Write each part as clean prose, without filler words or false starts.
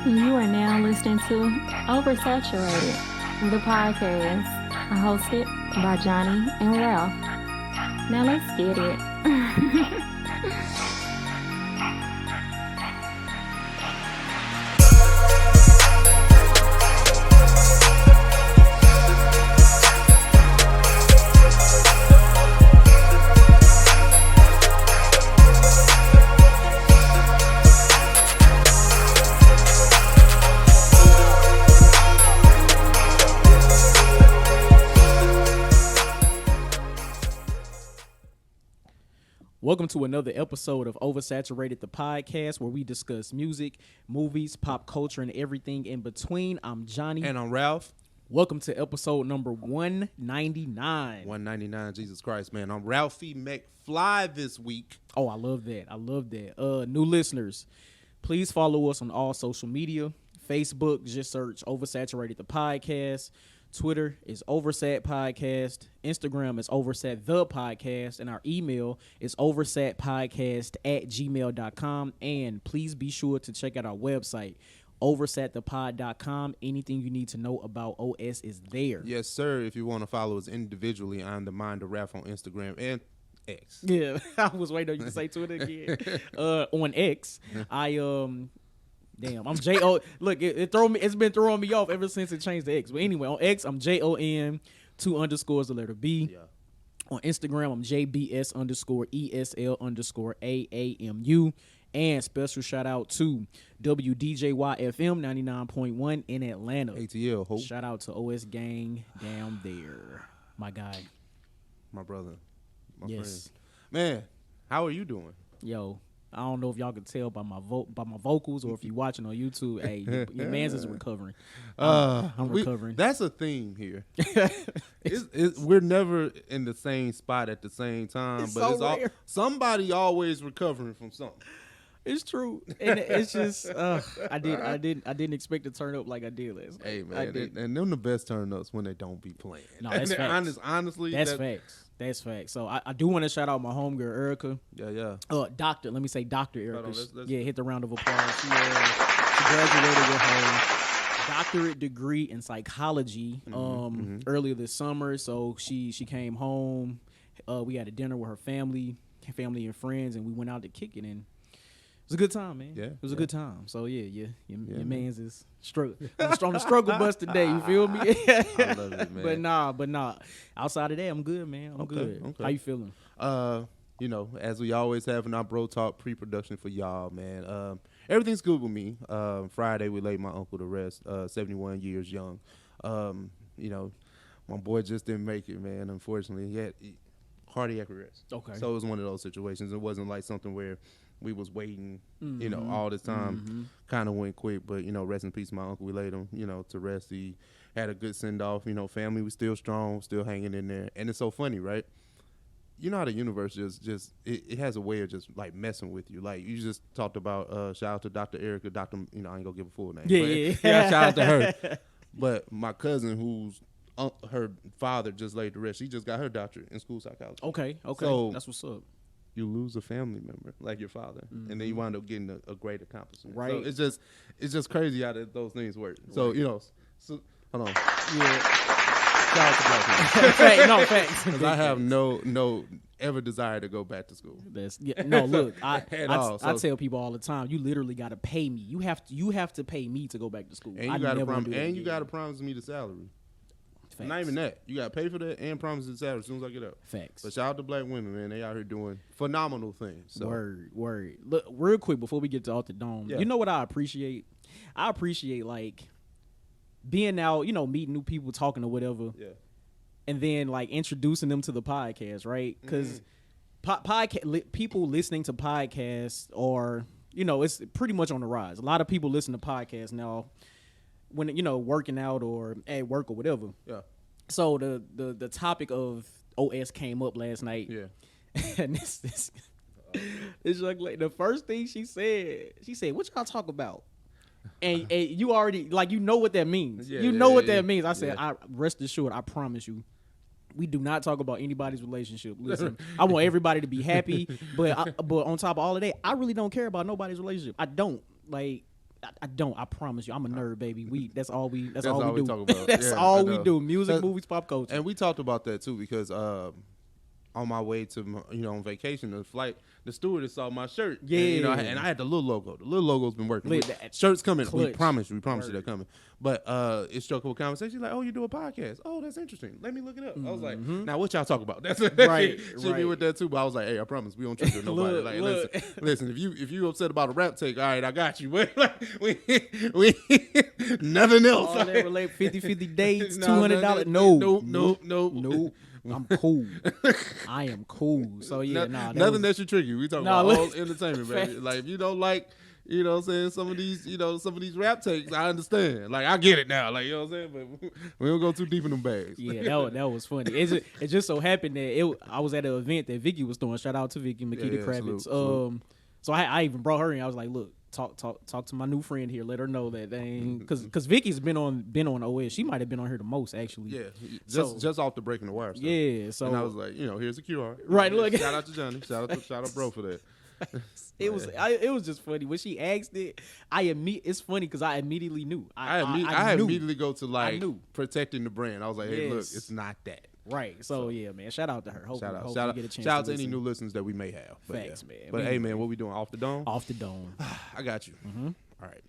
You are now listening to Oversaturated, the podcast, hosted by Johnnie and Ralph. Now let's get it. Welcome to another episode of Oversaturated, the podcast, where we discuss music, movies, pop culture, and everything in between. I'm Johnnie. And I'm Ralph. Welcome to episode number 199. 199, Jesus Christ, man. I'm Ralphie McFly this week. Oh, I love that. I love that. New listeners, please follow us on all social media. Facebook, just search Oversaturated, the podcast. Twitter is Oversat Podcast. Instagram is Oversat the Podcast. And our email is oversatpodcast@gmail.com. And please be sure to check out our website, oversatthepod.com. Anything you need to know about OS is there. Yes, sir. If you want to follow us individually, I'm the Mind of Ralph on Instagram and X. Yeah, I was waiting on you to say Twitter again. On X, I'm J-O. Look, it's been throwing me off ever since it changed to X. But anyway, on X, I'm JON, 2 underscores, the letter B. Yeah. On Instagram, I'm JBS_ESL_AAMU. And special shout out to WDJY-FM 99.1 in Atlanta. ATL, hope. Shout out to OS Gang down there. My guy. My brother. My Yes. friend. Man, how are you doing? Yo, I don't know if y'all can tell by my vocals or if you're watching on YouTube. Hey, your man's is recovering. I'm recovering. That's a theme here. We're never in the same spot at the same time, It's but so it's all, rare. somebody always recovering from something. It's true, and it's just I didn't expect to turn up like I did last night. Hey, I man, didn't. and them the best turn-ups when they don't be playing. No, that's facts. Honestly, That's facts. That's facts. So I do want to shout out my homegirl Erica. Yeah. Doctor. Let me say Dr. Erica. on, let's- Yeah, hit the round of applause. She graduated with her doctorate degree in psychology earlier this summer. So she came home. We had a dinner with her family and friends, and we went out to kick it. And it was a good time, man. Yeah, It was a good time. So your man's is on the struggle bus today. You feel me? I love it, man. But nah. Outside of that, I'm good, man. I'm good. Okay. How you feeling? As we always have in our Bro Talk pre-production for y'all, man. Everything's good with me. Friday we laid my uncle to rest, 71 years young. My boy just didn't make it, man. Unfortunately, he had cardiac arrest. Okay. So it was one of those situations. It wasn't like something where we was waiting, all this time. Kind of went quick, but rest in peace, my uncle. We laid him, to rest. He had a good send off. Family was still strong, still hanging in there. And it's so funny, right? You know how the universe just it has a way of just like messing with you. Like you just talked about shout out to Dr. Erica, Dr. I ain't gonna give a full name. Yeah. Shout out to her. But my cousin, who's her father just laid to rest, she just got her doctorate in school psychology. Okay. So- That's what's up. You lose a family member like your father, and then you wind up getting a great accomplishment. Right. So it's just crazy how those things work. So hold on. Yeah. Shout out to black people. No, facts. Because I have no ever desire to go back to school. Look, I all, tell people all the time, you literally got to pay me. You have to pay me to go back to school. And you got to promise me the salary. Facts. Not even that. You got to pay for that and promise the salary as soon as I get out. Facts. But shout out to black women, man. They out here doing phenomenal things. So. Word. Look, real quick before we get to Off the Dome, Yeah. you know what I appreciate? I appreciate like being out, meeting new people, talking or whatever. Yeah. And then like introducing them to the podcast, right? Because people listening to podcasts are, it's pretty much on the rise. A lot of people listen to podcasts now when working out or at work or whatever. Yeah. So the topic of OS came up last night. Yeah. And this young lady, the first thing she said, "What y'all talk about?" And you already what that means. That means. I said, I rest assured, I promise you, we do not talk about anybody's relationship. Listen, I want everybody to be happy, but on top of all of that, I really don't care about nobody's relationship. I don't. Like, I don't. I promise you, I'm a nerd, baby. That's all we do. talk about. That's Yeah, all we do. Music, movies, pop culture. And we talked about that too because on my way to on vacation, the stewardess saw my shirt. Yeah, and I had the little logo. The little logo's been working. That Shirts coming. clutch. We promise you they're coming. But it struck up a conversation. She's like, "Oh, you do a podcast? Oh, that's interesting. Let me look it up." I was like, "Now what y'all talk about?" That's right. Should be with that too. But I was like, "Hey, I promise we don't trigger nobody. Listen, if you upset about a rap take, all right, I got you. But we nothing else. All that relate 50-50 dates, $200. No. I'm cool. I am cool. So yeah, nothing that should trigger you. We talking about all entertainment, baby. Like if you don't like, what I'm saying, some of these rap takes, I understand. Like I get it now. Like you know what I'm saying, but we don't go too deep in them bags. Yeah, that was funny. It just so happened that I was at an event that Vicky was throwing. Shout out to Vicky Makita Kravitz. Salute. So I even brought her in. I was like, look. Talk to my new friend here. Let her know that they ain't because Vicky's been on OS. She might have been on here the most actually. Yeah, just off the breaking the wire stuff. Yeah, so and I was like, here's a QR. Right, look. Shout out to Johnny. Shout out bro for that. It was just funny when she asked it. It's funny because I immediately knew. I immediately go to protecting the brand. I was like, hey, look, it's not that. Right. So yeah, man. Shout out to her. Shout out get a chance. Shout out to any new listeners that we may have. Facts, man. But hey, man, what we doing? Off the dome? Off the dome. I got you. Mm-hmm. All right.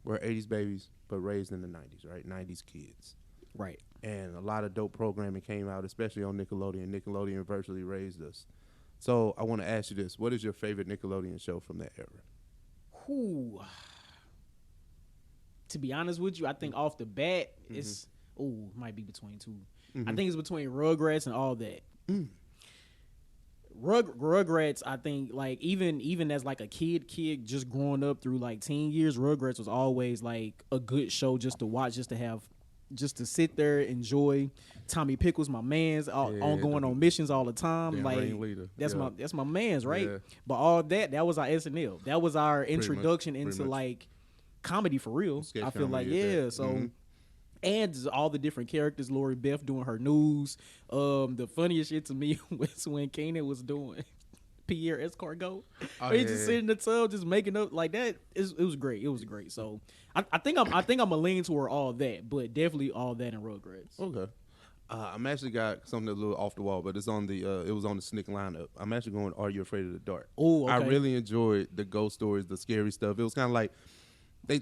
We're 80s babies, but raised in the 90s, right? 90s kids. Right. And a lot of dope programming came out, especially on Nickelodeon. Nickelodeon virtually raised us. So I want to ask you this. What is your favorite Nickelodeon show from that era? Ooh. To be honest with you, I think off the bat, it might be between two. I think it's between Rugrats and all that. Rugrats, I think, like even as like a kid just growing up through like teen years, Rugrats was always like a good show just to watch, just to sit there, enjoy. Tommy Pickles, my man's, on going on missions all the time. Like that's my man's, right? Yeah. But all that was our SNL. That was our introduction into like comedy for real. I feel like so. And all the different characters, Lori Beth doing her news. The funniest shit to me was when Kanan was doing Pierre Escargot. He's just sitting in the tub, just making up like that. It was great. It was great. So I think I'm a lean toward all that, but definitely all that in Rugrats. Okay. I'm actually got something that's a little off the wall, but it's on the it was on the Snick lineup. I'm actually going, Are You Afraid of the Dark? Oh, okay. I really enjoyed the ghost stories, the scary stuff. It was kind of like I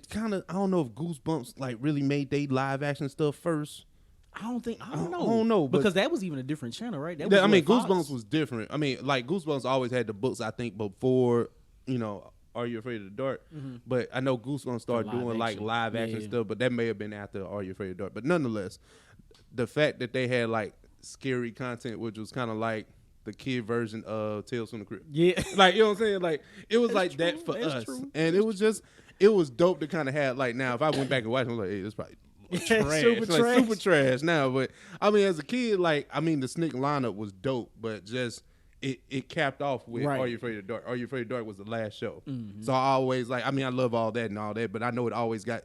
don't know if Goosebumps like really made they live action stuff first. I don't know because that was even a different channel, right? Goosebumps was different. I mean, like Goosebumps always had the books. I think before Are You Afraid of the Dark? Mm-hmm. But I know Goosebumps started doing like live action stuff, but that may have been after Are You Afraid of the Dark. But nonetheless, the fact that they had like scary content, which was kind of like the kid version of Tales from the Crypt. Yeah, like you know what I'm saying? Like it was like that for us, and it was dope to kind of have like now. If I went back and watched, I'm like, hey, this probably trash, super trash now. But I mean, as a kid, like the Snick lineup was dope, but just it capped off with Are You Afraid of the Dark? Are You Afraid of the Dark was the last show. Mm-hmm. So I always I love all that and all that, but I know it always gonna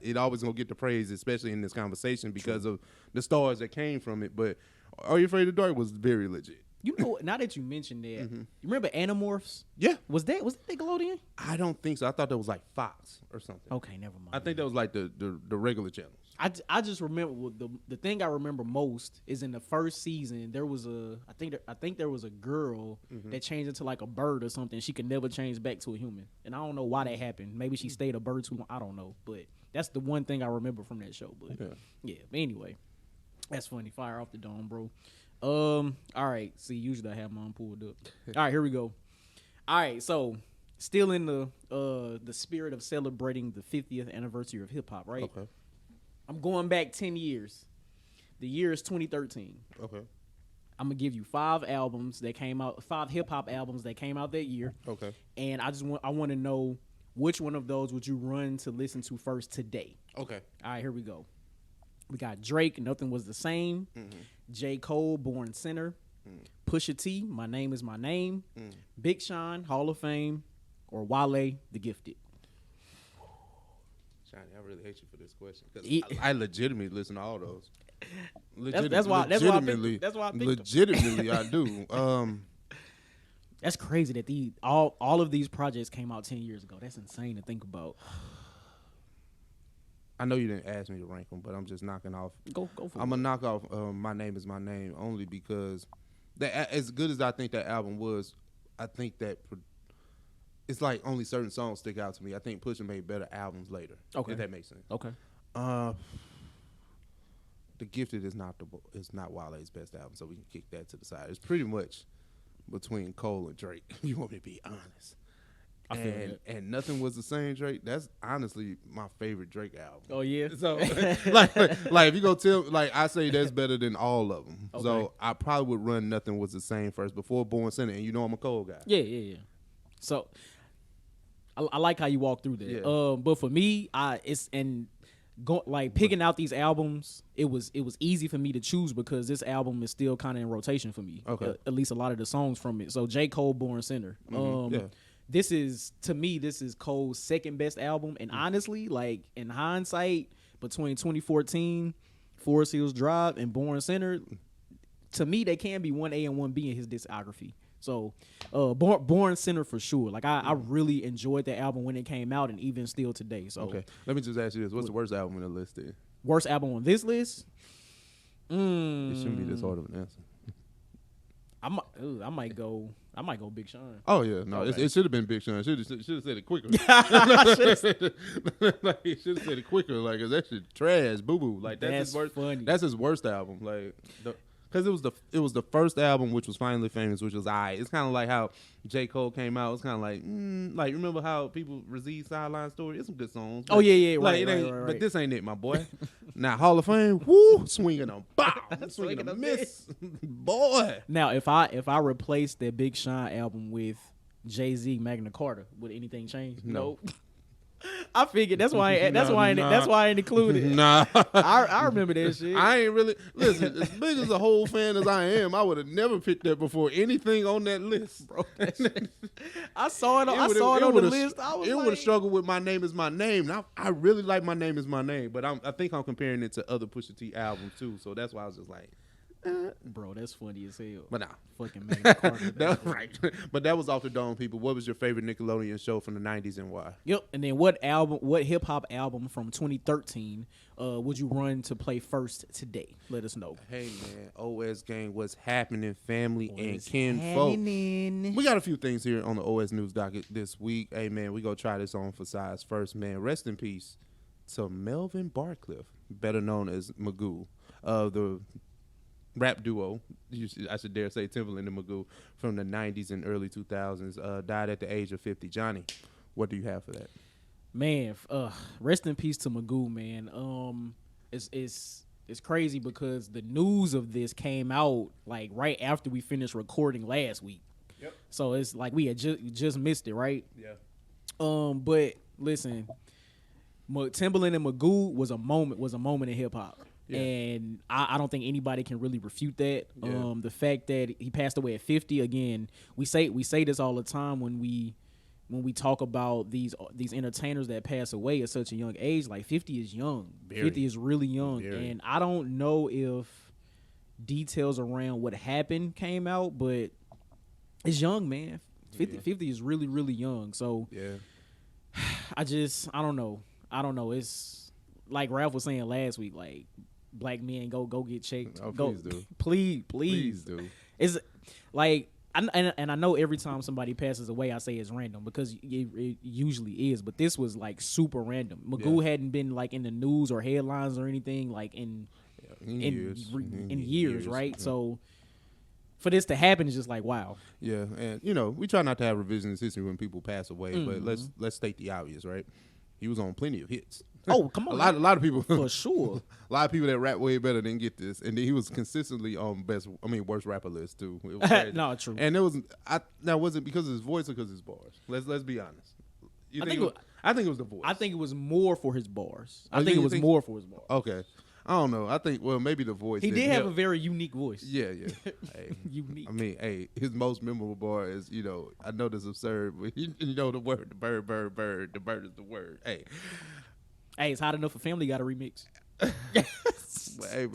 get the praise, especially in this conversation because of the stars that came from it. But Are You Afraid of the Dark was very legit. You know, now that you mentioned that, you remember Animorphs? Yeah. Was that Nickelodeon? I don't think so. I thought that was like Fox or something. Okay, never mind. I think that was like the regular channels. I just remember the thing I remember most is in the first season there was I think there was a girl that changed into like a bird or something. She could never change back to a human, and I don't know why that happened. Maybe she stayed a bird too long. I don't know, but that's the one thing I remember from that show. But yeah. Anyway, that's funny. Fire off the dome, bro. All right. See, usually I have mine pulled up. All right, here we go. All right, so still in the spirit of celebrating the 50th anniversary of hip hop, right? Okay. I'm going back 10 years. The year is 2013. Okay. I'm gonna give you 5 albums that came out, 5 hip hop albums that came out that year. Okay. And I want to know which one of those would you run to listen to first today? Okay. All right, here we go. We got Drake, Nothing Was the Same. J. Cole, Born Sinner. Pusha T, My Name Is My Name. Big Sean, Hall of Fame. Or Wale, The Gifted. Johnny, I really hate you for this question because I legitimately listen to all those. That's why I picked legitimately I do. That's crazy that all of these projects came out 10 years ago. That's insane to think about. I know you didn't ask me to rank them, but I'm just knocking off. Go for it. I'm gonna knock off My Name Is My Name only because that, as good as I think that album was, I think that it's like only certain songs stick out to me. I think Pusha made better albums later. Okay, if that makes sense. Okay. The Gifted is not Wale's best album, so we can kick that to the side. It's pretty much between Cole and Drake. If you want me to be honest. I feel that. And Nothing Was the Same, Drake. That's honestly my favorite Drake album. Oh yeah. So like if you go tell, like, I say that's better than all of them. Okay. So I probably would run Nothing Was the Same first before Born Sinner, and you know I'm a Cole guy. Yeah. So I like how you walk through that. Yeah. But for me, picking out these albums, it was easy for me to choose because this album is still kind of in rotation for me. Okay. At least a lot of the songs from it. So J. Cole, Born Sinner. Yeah. This is Cole's second best album, and honestly, like in hindsight, between 2014, Forest Hills Drive, and Born Sinner, to me they can be 1A and 1B in his discography. So, Born Sinner for sure. Like I really enjoyed that album when it came out, and even still today. So, okay, let me just ask you this: what's the worst album in the list? Then? Worst album on this list? It shouldn't be this hard of an answer. I might go Big Sean. Oh yeah, no, Okay. it should have been Big Sean. Should have said it quicker. Like, he should have said it quicker. Like, 'cause that shit trash, boo boo. Like that's his worst. Funny. That's his worst album. Like, because it was the first album which was Finally Famous, which was It's kind of like how J. Cole came out. It's kind of like remember how people receive Sideline Story? It's some good songs. Oh yeah, like, right. But this ain't it, my boy. Now Hall of Fame, woo, swinging a bow, swinging a miss, boy. Now if I replace that Big Sean album with Jay-Z Magna Carta, would anything change? No. I figured that's why I ain't included. Nah, I remember that shit. I ain't really listen. As big as a whole fan as I am, I would have never picked that before anything on that list, Bro, I saw it on the list. It would have struggled with My Name Is My Name. Now, I really like My Name Is My Name, but I think I'm comparing it to other Pusha T albums too. So that's why I was just like, bro, that's funny as hell. but nah. Fucking Magna Carta. That was right. But that was Off the Dome, people. What was your favorite Nickelodeon show from the 90s and why? Yep. And then what hip hop album from 2013 would you run to play first today? Let us know. Hey man, OS gang, what's happening, family and kinfolk? We got a few things here on the OS News docket this week. Hey man, we gonna try this on for size first, man. Rest in peace to Melvin Barcliff, better known as Magoo, the rap duo, I should dare say Timbaland and Magoo, from the 90s and early 2000s, died at the age of 50. Johnny, what do you have for that? Man, rest in peace to Magoo, man. It's crazy because the news of this came out like right after we finished recording last week. Yep. So it's like we had just missed it, right? Yeah. But listen, Timbaland and Magoo was a moment in hip hop. Yeah. And I don't think anybody can really refute that. Yeah. The fact that he passed away at 50, again, we say this all the time when we talk about these entertainers that pass away at such a young age. Like 50 is young. Very. 50 is really young. Very. And I don't know if details around what happened came out, but it's young, man. 50 is really, really young. So yeah. I don't know. It's like Ralph was saying last week, like, black men go get checked. Oh, please do. Please do. It's like, and I know every time somebody passes away, I say it's random because it usually is. But this was like super random. Magoo hadn't been like in the news or headlines or anything like in years, right? Yeah. So for this to happen is just like wow. Yeah, and we try not to have revisionist history when people pass away, but let's state the obvious, right? He was on plenty of hits. Oh, come on. a lot of people for sure. A lot of people that rap way better didn't get this, and then he was consistently on worst rapper list too. It was no, true. And it was was it because of his voice or because of his bars? Let's be honest. I think it was the voice. I think it was more for his bars. More for his bars. Okay. I don't know. I think maybe the voice. He did have a very unique voice. Yeah. Hey, unique. I mean, his most memorable bar is, I know this is absurd, but the word, the bird, the bird is the word. Hey, it's hot enough for family. Got a remix. But, hey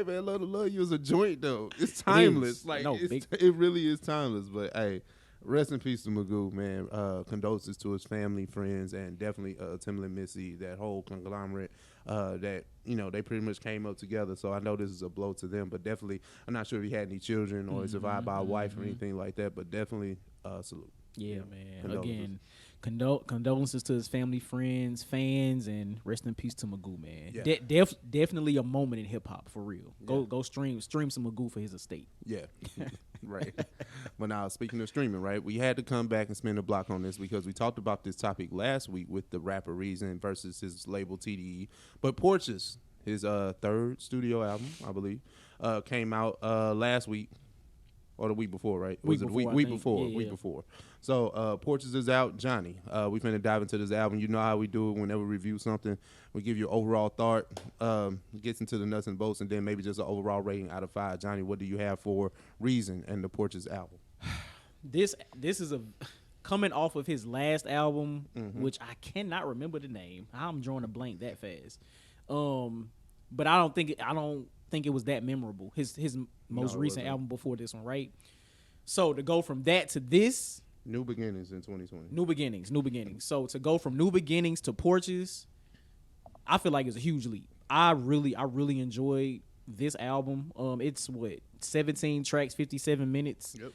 man, love you is a joint though. It's timeless. It really is timeless. But hey, Rest in peace to Magoo, man. Condolences to his family, friends, and definitely Timbaland, Missy, that whole conglomerate that, they pretty much came up together. So I know this is a blow to them, but definitely, I'm not sure if he had any children or is survived by a wife or anything like that, but definitely salute. Yeah, man. Again, condolences to his family, friends, fans, and rest in peace to Magoo, man. Yeah. Definitely a moment in hip hop for real. Go stream some Magoo for his estate. Yeah, right. But now, speaking of streaming, right, we had to come back and spin a block on this because we talked about this topic last week with the rapper Reason versus his label TDE. But Porches, his third studio album, I believe, came out last week. Or the week before, right? Week before. So Porches is out. Johnny, we finna dive into this album. You know how we do it whenever we review something. We give you overall thought, gets into the nuts and bolts, and then maybe just an overall rating out of 5. Johnny, what do you have for Reason and the Porches album? This is coming off of his last album, which I cannot remember the name. I'm drawing a blank that fast. But I don't think it was that memorable. His most recent album before this one, right? So to go from that to this, New Beginnings in 2020. New beginnings. So to go from New Beginnings to Porches, I feel like it's a huge leap. I really enjoyed this album. It's 17 tracks, 57 minutes. Yep.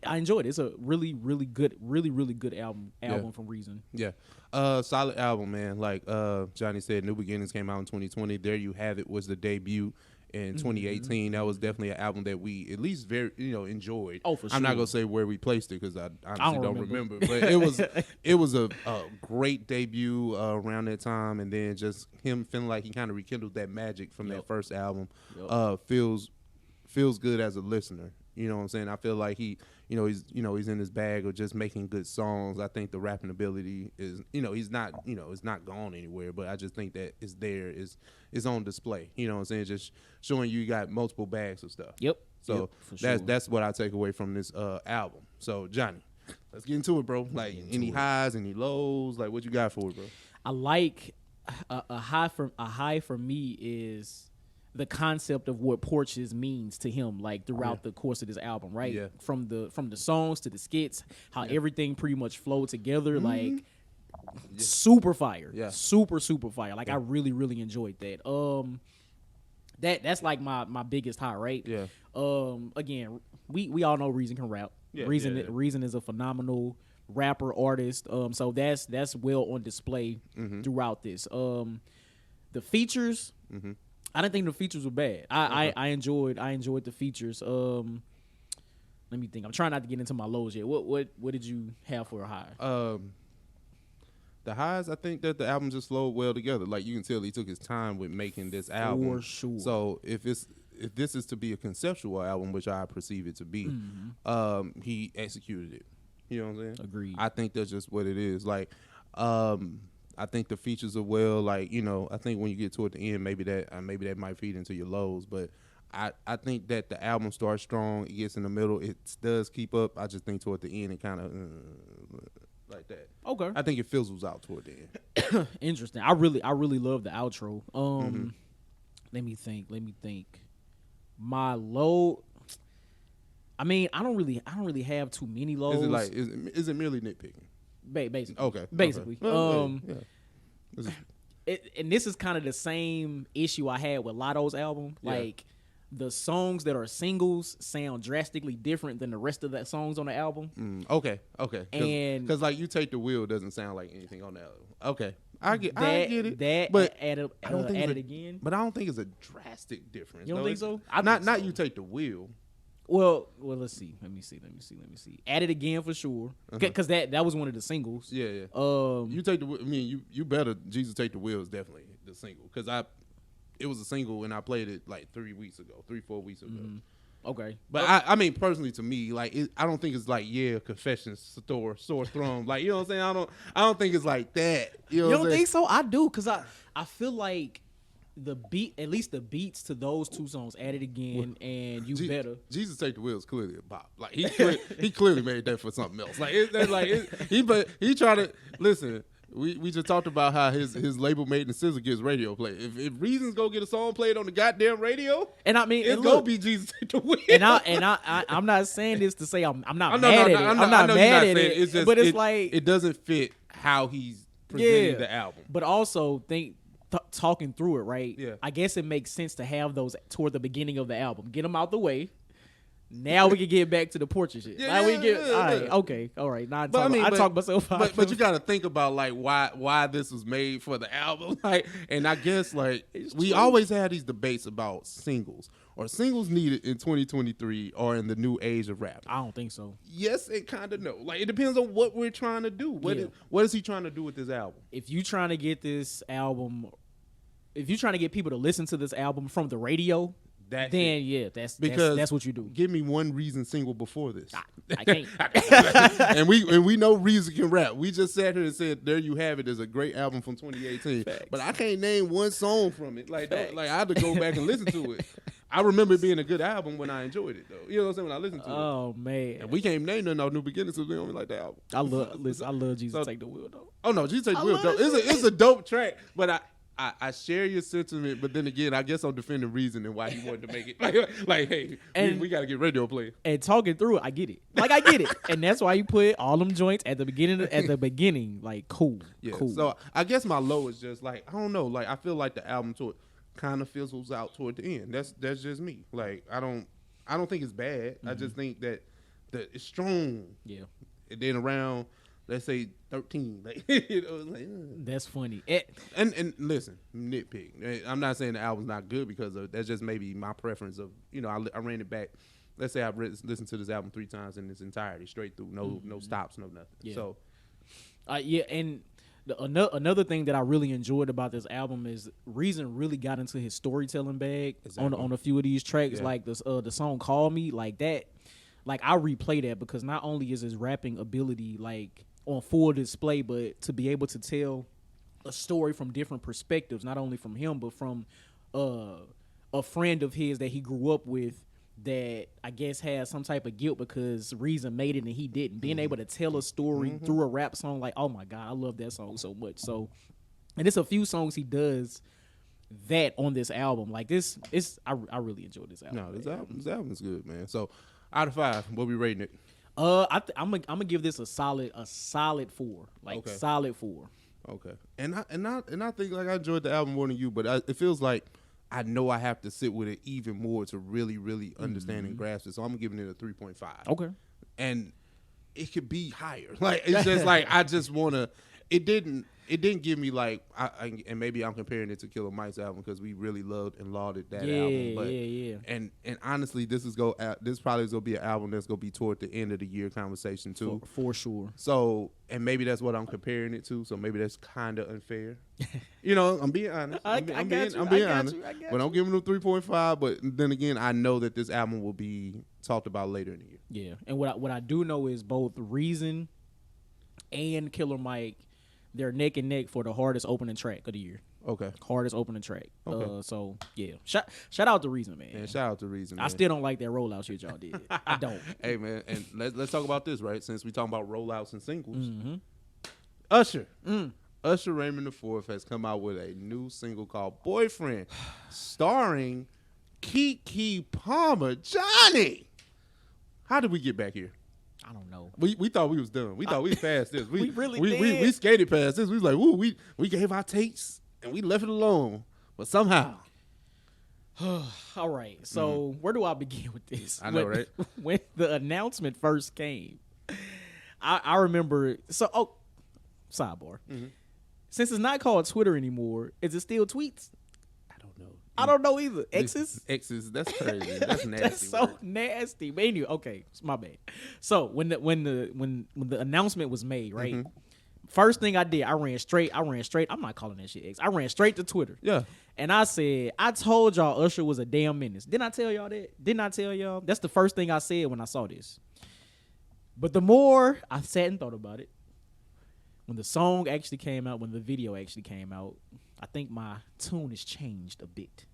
I enjoyed it. It's a really good album from Reason. Yeah. Solid album, man. Like Johnny said, New Beginnings came out in 2020. There You Have It was the debut in 2018. That was definitely an album that we at least very enjoyed. Oh, for sure. I'm not gonna say where we placed it because I honestly don't remember. But it was a great debut around that time, and then just him feeling like he kind of rekindled that magic from that first album. Yep. Feels good as a listener. You know what I'm saying? I feel like he's in his bag of just making good songs. I think the rapping ability is, he's not, it's not gone anywhere, but I just think that it's there, is on display. You know what I'm saying? Just showing you got multiple bags of stuff. Yep. So that's what I take away from this album. So Johnny, let's get into it, bro. Like any highs, any lows, like what you got for it, bro? I like a high for me is the concept of what Porches means to him, like throughout the course of this album, right? Yeah. From the songs to the skits, how everything pretty much flowed together, like super fire, super fire. Like I really enjoyed that. That's like my biggest high, right? Yeah. Again, we all know Reason can rap. Yeah, Reason is a phenomenal rapper, artist. So that's well on display throughout this. The features. I didn't think the features were bad. I enjoyed the features. Let me think. I'm trying not to get into my lows yet. What did you have for a high? The highs, I think that the album just flowed well together. Like you can tell he took his time with making this album. For sure. So if this is to be a conceptual album, which I perceive it to be, he executed it. You know what I'm saying? Agreed. I think that's just what it is. Like I think the features are well, like, I think when you get toward the end, maybe that might feed into your lows. But I think that the album starts strong, it gets in the middle, it does keep up. I just think toward the end it kind of like that. Okay. I think it fizzles out toward the end. Interesting. I really love the outro. Let me think. My low. I mean, I don't really have too many lows. Is it like is it merely nitpicking? Basically. Okay. Basically. Yeah. And this is kind of the same issue I had with Lotto's album. Yeah. Like, the songs that are singles sound drastically different than the rest of the songs on the album. Okay. And because like You Take the Wheel doesn't sound like anything on the album. Okay. I get it. That but I don't think add it again. But I don't think it's a drastic difference. You don't think so? Not You Take the Wheel. Well, let's see. Let me see. Add It Again for sure, because that was one of the singles. Yeah. You Take the Wheel. I mean, you better. Jesus Take the Wheel is definitely the single, because it was a single and I played it like 4 weeks ago. Okay, but I mean, personally, to me, like I don't think it's like Confessions, sore thumb. Like, you know what I'm saying? I don't think it's like that. You know you don't think so? I do, because I feel like the beat, at least the beats to those two songs, At It Again and You Better. Jesus Take the Wheel is clearly a bop. Like he clearly made that for something else. Like he tried to listen. We just talked about how his label made the SZA gets radio play. If Reasons go get a song played on the goddamn radio, and I mean, it's gonna be Jesus Take the Wheel. And I'm not saying this to say I'm not mad at it. I'm not mad at it. It's just, but it's like it doesn't fit how he's presenting the album. But also talking through it, right? Yeah. I guess it makes sense to have those toward the beginning of the album. Get them out the way. Now we can get back to the Porches shit. All right, okay, all right. Now I talk myself out. But you got to think about like why this was made for the album, like, and I guess like we always had these debates about singles. Are singles needed in 2023 or in the new age of rap? I don't think so. Yes, and kind of no. Like it depends on what we're trying to do. What is he trying to do with this album? If you trying to get this album, if you're trying to get people to listen to this album from the radio. That's what you do. Give me one Reason single before this. I can't. and we know Reason can rap. We just sat here and said, "There you have it." It's a great album from 2018. Facts. But I can't name one song from it. Like I had to go back and listen to it. I remember it being a good album when I enjoyed it, though. You know what I'm saying? When I listened to it. Oh man. And we can't name none of New Beginnings, so we don't like the album. I love Jesus Take the Wheel though. Oh no, Jesus Take the Wheel dope. It's a dope track, but I share your sentiment, but then again, I guess I'm defending Reason and why he wanted to make it. Like hey, we got to get radio play. And talking through it, I get it. Like I get it, and that's why you put all them joints at the beginning. Like cool, yeah. Cool. So I guess my low is just like I don't know. Like I feel like the album kind of fizzles out toward the end. That's just me. Like I don't think it's bad. I just think that it's strong. Yeah. And then around, let's say 13. Like, That's funny. And listen, nitpick. I'm not saying the album's not good because that's just maybe my preference of, I ran it back. Let's say I've listened to this album 3 times in its entirety, straight through, no stops, no nothing. Yeah. So, and another thing that I really enjoyed about this album is Reason really got into his storytelling bag on a few of these tracks, like the song "Call Me," like that. Like I replay that because not only is his rapping ability like on full display, but to be able to tell a story from different perspectives, not only from him but from a friend of his that he grew up with that I guess has some type of guilt because Reason made it and he didn't. Being able to tell a story through a rap song, like, oh my God, I love that song so much. So, and it's a few songs he does that on this album. Like this, I really enjoyed this album. No, this album is good, man. So, out of 5, what we rating it? I'm gonna give this a solid 4. Like solid 4. Okay, and I think like I enjoyed the album more than you, but it feels like I know I have to sit with it even more to really, really understand and grasp it. So I'm giving it a 3.5. Okay. And it could be higher. Like it's just like I just wanna. It didn't give me like and maybe I'm comparing it to Killer Mike's album because we really loved and lauded that album. But yeah. And honestly, this probably is gonna be an album that's gonna be toward the end of the year conversation too. For sure. So and maybe that's what I'm comparing it to. So maybe that's kind of unfair. I'm being honest. I'm being honest. But I'm giving them 3.5. But then again, I know that this album will be talked about later in the year. Yeah, and what I do know is both Reason and Killer Mike, they're neck and neck for the hardest opening track of the year. Okay. Hardest opening track. Okay. So yeah, shout out to Reason, man. Yeah, shout out to Reason. Man. I still don't like that rollout shit y'all did. I don't. Hey man, and let's talk about this, right? Since we talking about rollouts and singles, Usher. Usher Raymond IV has come out with a new single called "Boyfriend," starring Keke Palmer. Johnny, how did we get back here? I don't know. We thought we was done. We thought we was past this. We really did. We skated past this. We was like, woo, we gave our takes and we left it alone. But somehow. All right. So where do I begin with this? I know, right? When the announcement first came, I remember. So, sidebar. Since it's not called Twitter anymore, is it still tweets? I don't know either. X's? X's. That's crazy. That's nasty. That's so nasty. But anyway, okay, it's my bad. So when the announcement was made, right? First thing I did, I ran straight. I'm not calling that shit X. I ran straight to Twitter. Yeah. And I said, I told y'all Usher was a damn menace. Didn't I tell y'all that? Didn't I tell y'all? That's the first thing I said when I saw this. But the more I sat and thought about it, when the song actually came out, when the video actually came out, I think my tune has changed a bit.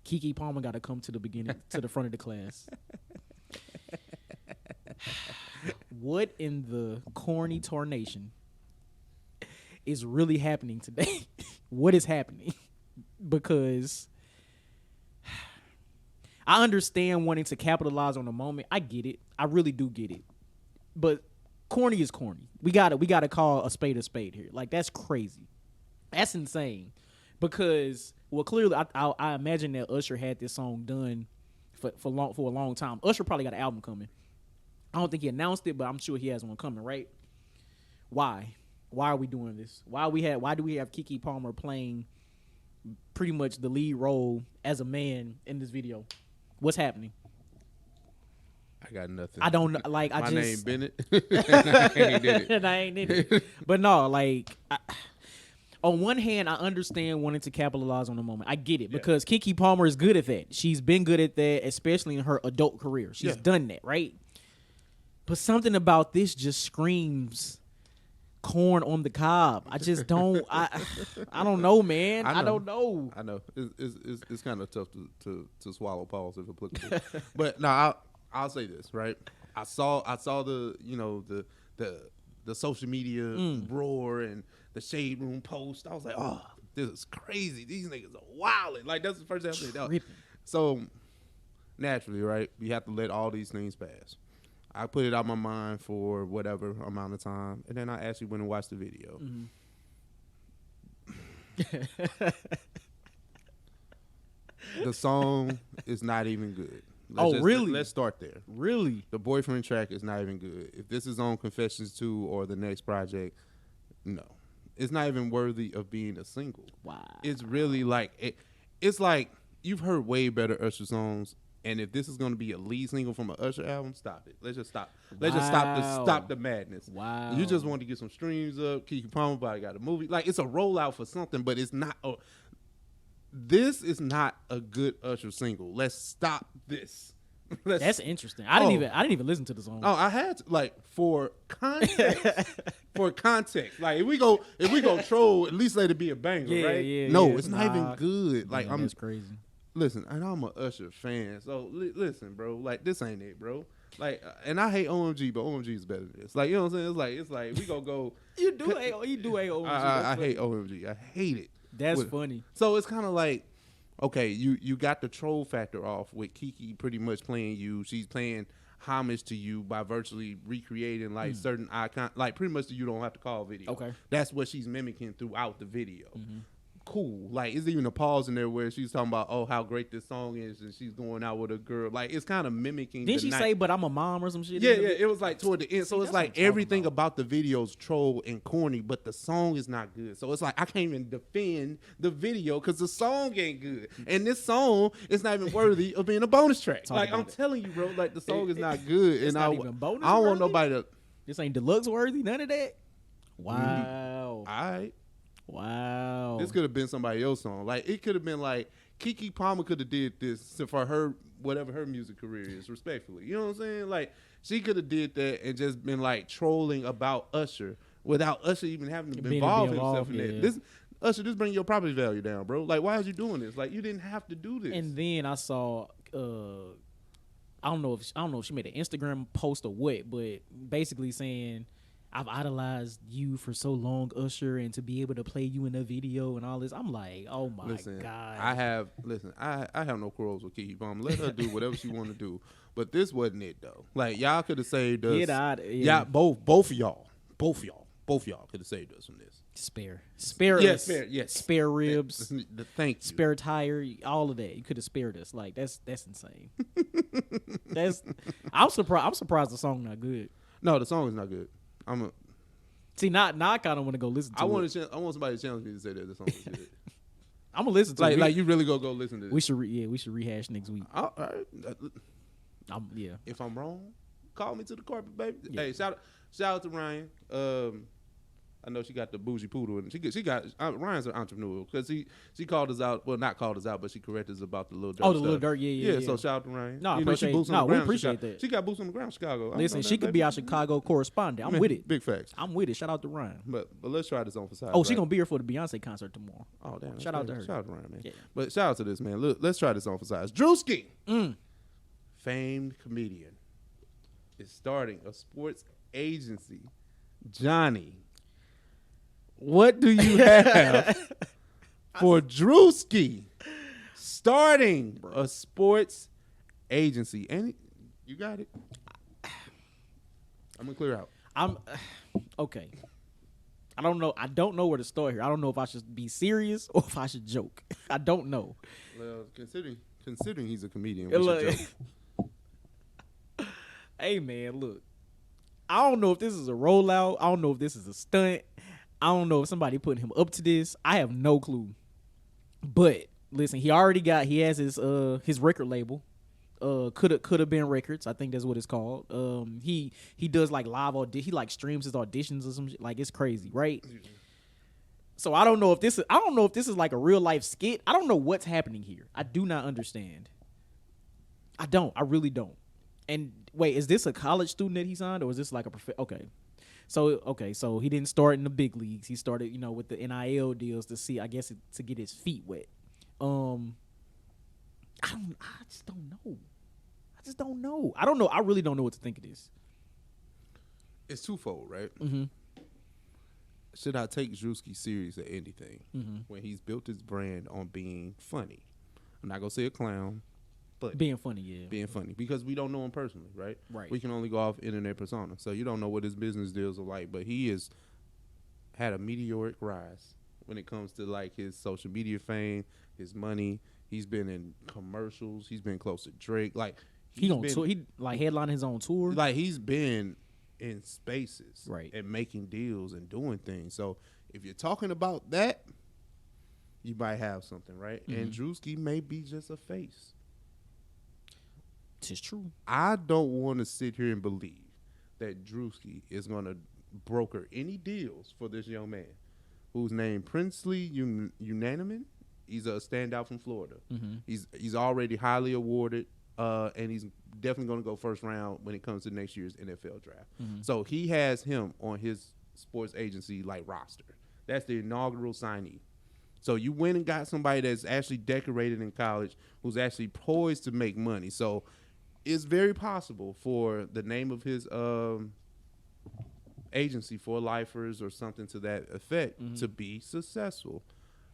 Keke Palmer got to come to the front of the class. What in the corny tarnation is really happening today? What is happening? Because I understand wanting to capitalize on the moment. I get it. I really do get it. But corny is corny. We gotta call a spade here. Like, that's crazy. That's insane. Because, well, clearly, I imagine that Usher had this song done for a long time. Usher probably got an album coming. I don't think he announced it, but I'm sure he has one coming, right? Why? Why are we doing this? Why do we have Keke Palmer playing pretty much the lead role as a man in this video? What's happening? I got nothing. I don't know. Like, My name Bennett. and I ain't in it. But no, like, on one hand, I understand wanting to capitalize on the moment. I get it because Keke Palmer is good at that. She's been good at that, especially in her adult career. She's done that, right? But something about this just screams corn on the cob. I just don't. I don't know, man. I don't know. I know. It's kind of tough to swallow pause if applicable. But no, I'll say this, right? I saw the the social media roar and the shade room post. I was like, oh, this is crazy. These niggas are wilding. Like, that's the first thing I said. So naturally, right, we have to let all these things pass. I put it out my mind for whatever amount of time, and then I actually went and watched the video. The song is not even good. Really? Let's start there. Really? The boyfriend track is not even good. If this is on Confessions 2 or the next project, no. It's not even worthy of being a single. Wow. It's really like, it's like you've heard way better Usher songs, and if this is going to be a lead single from an Usher album, stop it. Let's just stop. Let's just stop the madness. Wow. You just want to get some streams up. Keke Palmer probably got a movie. Like, it's a rollout for something, but it's not. This is not a good Usher single. Let's stop this. That's interesting. I didn't even listen to the song. Oh, I had to, like, for context. For context, like if we go troll, at least let it be a banger, right? Yeah, no, it's not even good. Like, that's crazy. Listen, and I'm a Usher fan, so listen, bro. Like, this ain't it, bro. Like, and I hate OMG, but OMG is better than this. Like, you know what I'm saying? It's like we gonna go. You do hate OMG. I hate OMG. I hate it. That's funny. So it's kind of like, okay, you got the troll factor off with Keke pretty much playing you. She's playing homage to you by virtually recreating like certain icon, like pretty much you don't have to call video. Okay, that's what she's mimicking throughout the video. Cool. Like, is even a pause in there where she's talking about, oh, how great this song is, and she's going out with a girl. Like, it's kind of mimicking. Didn't she say, but I'm a mom or some shit? Yeah. It was like toward the end. So it's like everything about the video's troll and corny, but the song is not good. So it's like I can't even defend the video because the song ain't good, and this song is not even worthy of being a bonus track. Like, I'm telling you, bro, like the song is not good, and I don't want nobody to. This ain't deluxe worthy. None of that. Wow. All right. Wow. This could have been somebody else's song. Like, it could have been like Keke Palmer could have did this for her, whatever her music career is, respectfully. You know what I'm saying? Like, she could have did that and just been like trolling about Usher without Usher even having to involve himself in it. This Usher, this bring your property value down, bro. Like, why is you doing this? Like, you didn't have to do this. And then I saw I don't know if she made an Instagram post or what, but basically saying, I've idolized you for so long, Usher, and to be able to play you in a video and all this, I'm like, oh my God. I have no quarrels with Keke Palmer. Let her do whatever she want to do. But this wasn't it though. Like, y'all could have saved us. Yeah, both of y'all could have saved us from this. Spare yes, us. Yes. Spare ribs. Thank you. Spare tire, all of that. You could have spared us. Like, that's insane. I'm surprised the song not good. No, the song is not good. Now I kind of want to go listen to it. I want somebody to challenge me to say that the song is good. I'm gonna listen to it. Like you really go listen to it. We should rehash next week. All right. Yeah. If I'm wrong, call me to the carpet, baby. Yeah. Hey, shout out to Ryan. I know she got the bougie poodle, and she got Ryan's an entrepreneur because she called us out. Well, not called us out, but she corrected us about the little dirt. Oh, the little dirt, yeah. So shout out to Ryan. No, we appreciate that. She got boots on the ground, Chicago. Listen, she could be our Chicago correspondent. I'm with it. Big facts. I'm with it. Shout out to Ryan. But let's try this on for size. Oh, she gonna be here for the Beyonce concert tomorrow. Oh, damn. Shout out to her. Shout out to Ryan, man. Yeah. But shout out to this man. Look, let's try this on for size. Druski, famed comedian, is starting a sports agency. Johnnie, What do you have for Druski starting a sports agency? And you got it. I'm gonna clear out. I'm okay. I don't know. I don't know where to start here. I don't know if I should be serious or if I should joke. I don't know. Well, considering he's a comedian, we should joke. Hey man, look. I don't know if this is a rollout. I don't know if this is a stunt. I don't know if somebody putting him up to this. I have no clue. But listen, he has his record label. Could have been records. I think that's what it's called. He does like live audition. He like streams his auditions or some shit. Like it's crazy, right? So I don't know if this is like a real life skit. I don't know what's happening here. I do not understand. I really don't. And wait, is this a college student that he signed, or is this like a okay? So he didn't start in the big leagues. He started, with the NIL deals to get his feet wet. I just don't know. I don't know. I really don't know what to think of this. It's twofold, right? Mm-hmm. Should I take Druski serious at anything when he's built his brand on being funny? I'm not gonna say a clown, but being funny, yeah. Being funny, because we don't know him personally, right? Right. We can only go off internet persona, so you don't know what his business deals are like. But he has had a meteoric rise when it comes to like his social media fame, his money. He's been in commercials. He's been close to Drake. Like he on tour. He like headlining his own tour. Like he's been in spaces, right, and making deals and doing things. So if you're talking about that, you might have something, right? Mm-hmm. And Druski may be just a face. It's true. I don't want to sit here and believe that Druski is going to broker any deals for this young man who's named Princely Unaniman. He's a standout from Florida. Mm-hmm. He's already highly awarded, and he's definitely going to go first round when it comes to next year's NFL draft. Mm-hmm. So he has him on his sports agency like roster. That's the inaugural signee. So you went and got somebody that's actually decorated in college, who's actually poised to make money. So it's very possible for the name of his agency, For Lifers or something to that effect, mm-hmm. to be successful.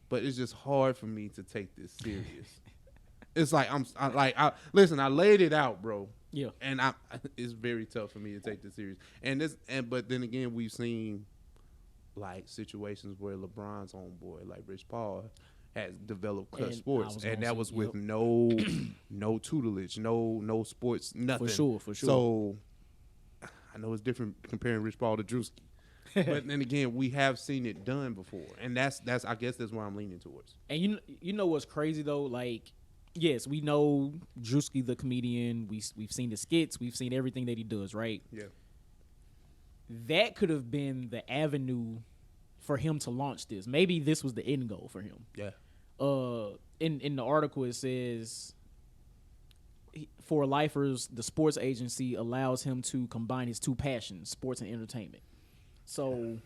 But it's just hard for me to take this serious. It's like listen, I laid it out, bro. Yeah. And it's very tough for me to take this serious. But then again, we've seen like situations where LeBron's homeboy, like Rich Paul, has developed Cut Sports, and that was with no tutelage, no sports, nothing. For sure. So I know it's different comparing Rich Paul to Druski. But then again, we have seen it done before, and that's I guess that's where I'm leaning towards. And you know what's crazy though? Like, yes, we know Druski the comedian. We've seen the skits. We've seen everything that he does. Right? Yeah. That could have been the avenue for him to launch this. Maybe this was the end goal for him. Yeah. In the article it says, For Lifers, the sports agency allows him to combine his two passions, sports and entertainment. So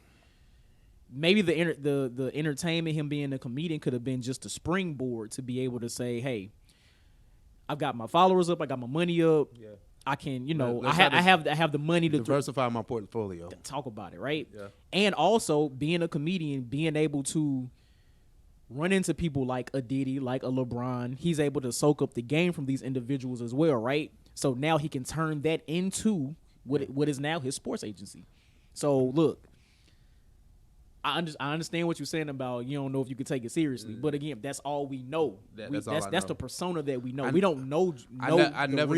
maybe the entertainment, him being a comedian, could have been just a springboard to be able to say, hey, I've got my followers up, I got my money up. Yeah. I can, I have the money to diversify my portfolio. Talk about it, right? Yeah. And also being a comedian, being able to run into people like a Diddy, like a LeBron, he's able to soak up the game from these individuals as well, right? So now he can turn that into what is now his sports agency. So look, I understand what you're saying about you don't know if you could take it seriously, but again, that's all we know. That's the persona that we know. We don't know. I never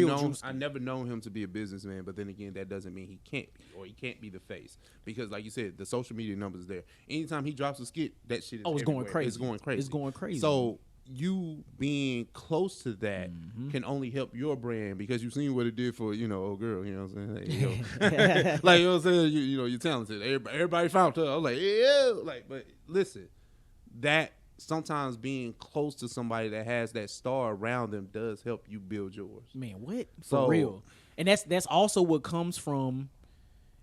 known him to be a businessman, but then again, that doesn't mean he can't be, or he can't be the face, because like you said, the social media numbers there. Anytime he drops a skit, that shit is it's going crazy. It's going crazy. So you being close to that can only help your brand, because you've seen what it did for old girl. You know what I'm saying? Like, you know what I'm saying? You're talented. Everybody found her. I was like, yeah. Like, but listen, that sometimes being close to somebody that has that star around them does help you build yours. Man, what for real? And that's also what comes from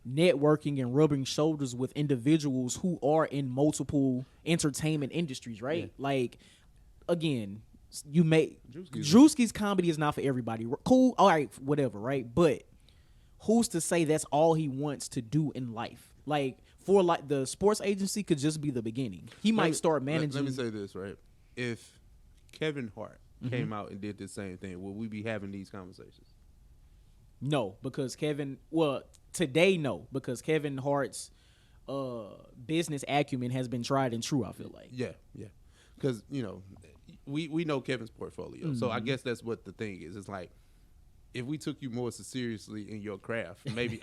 networking and rubbing shoulders with individuals who are in multiple entertainment industries, right? Yeah. Like, again, Druski's comedy is not for everybody. Cool, all right, whatever, right? But who's to say that's all he wants to do in life? Like, for like the sports agency could just be the beginning. He might start managing. Let me say this, right? If Kevin Hart came out and did the same thing, would we be having these conversations? No, because today no, because Kevin Hart's business acumen has been tried and true, I feel like. Yeah. Because, we know Kevin's portfolio. So I guess that's what the thing is. It's like, if we took you more seriously in your craft, maybe,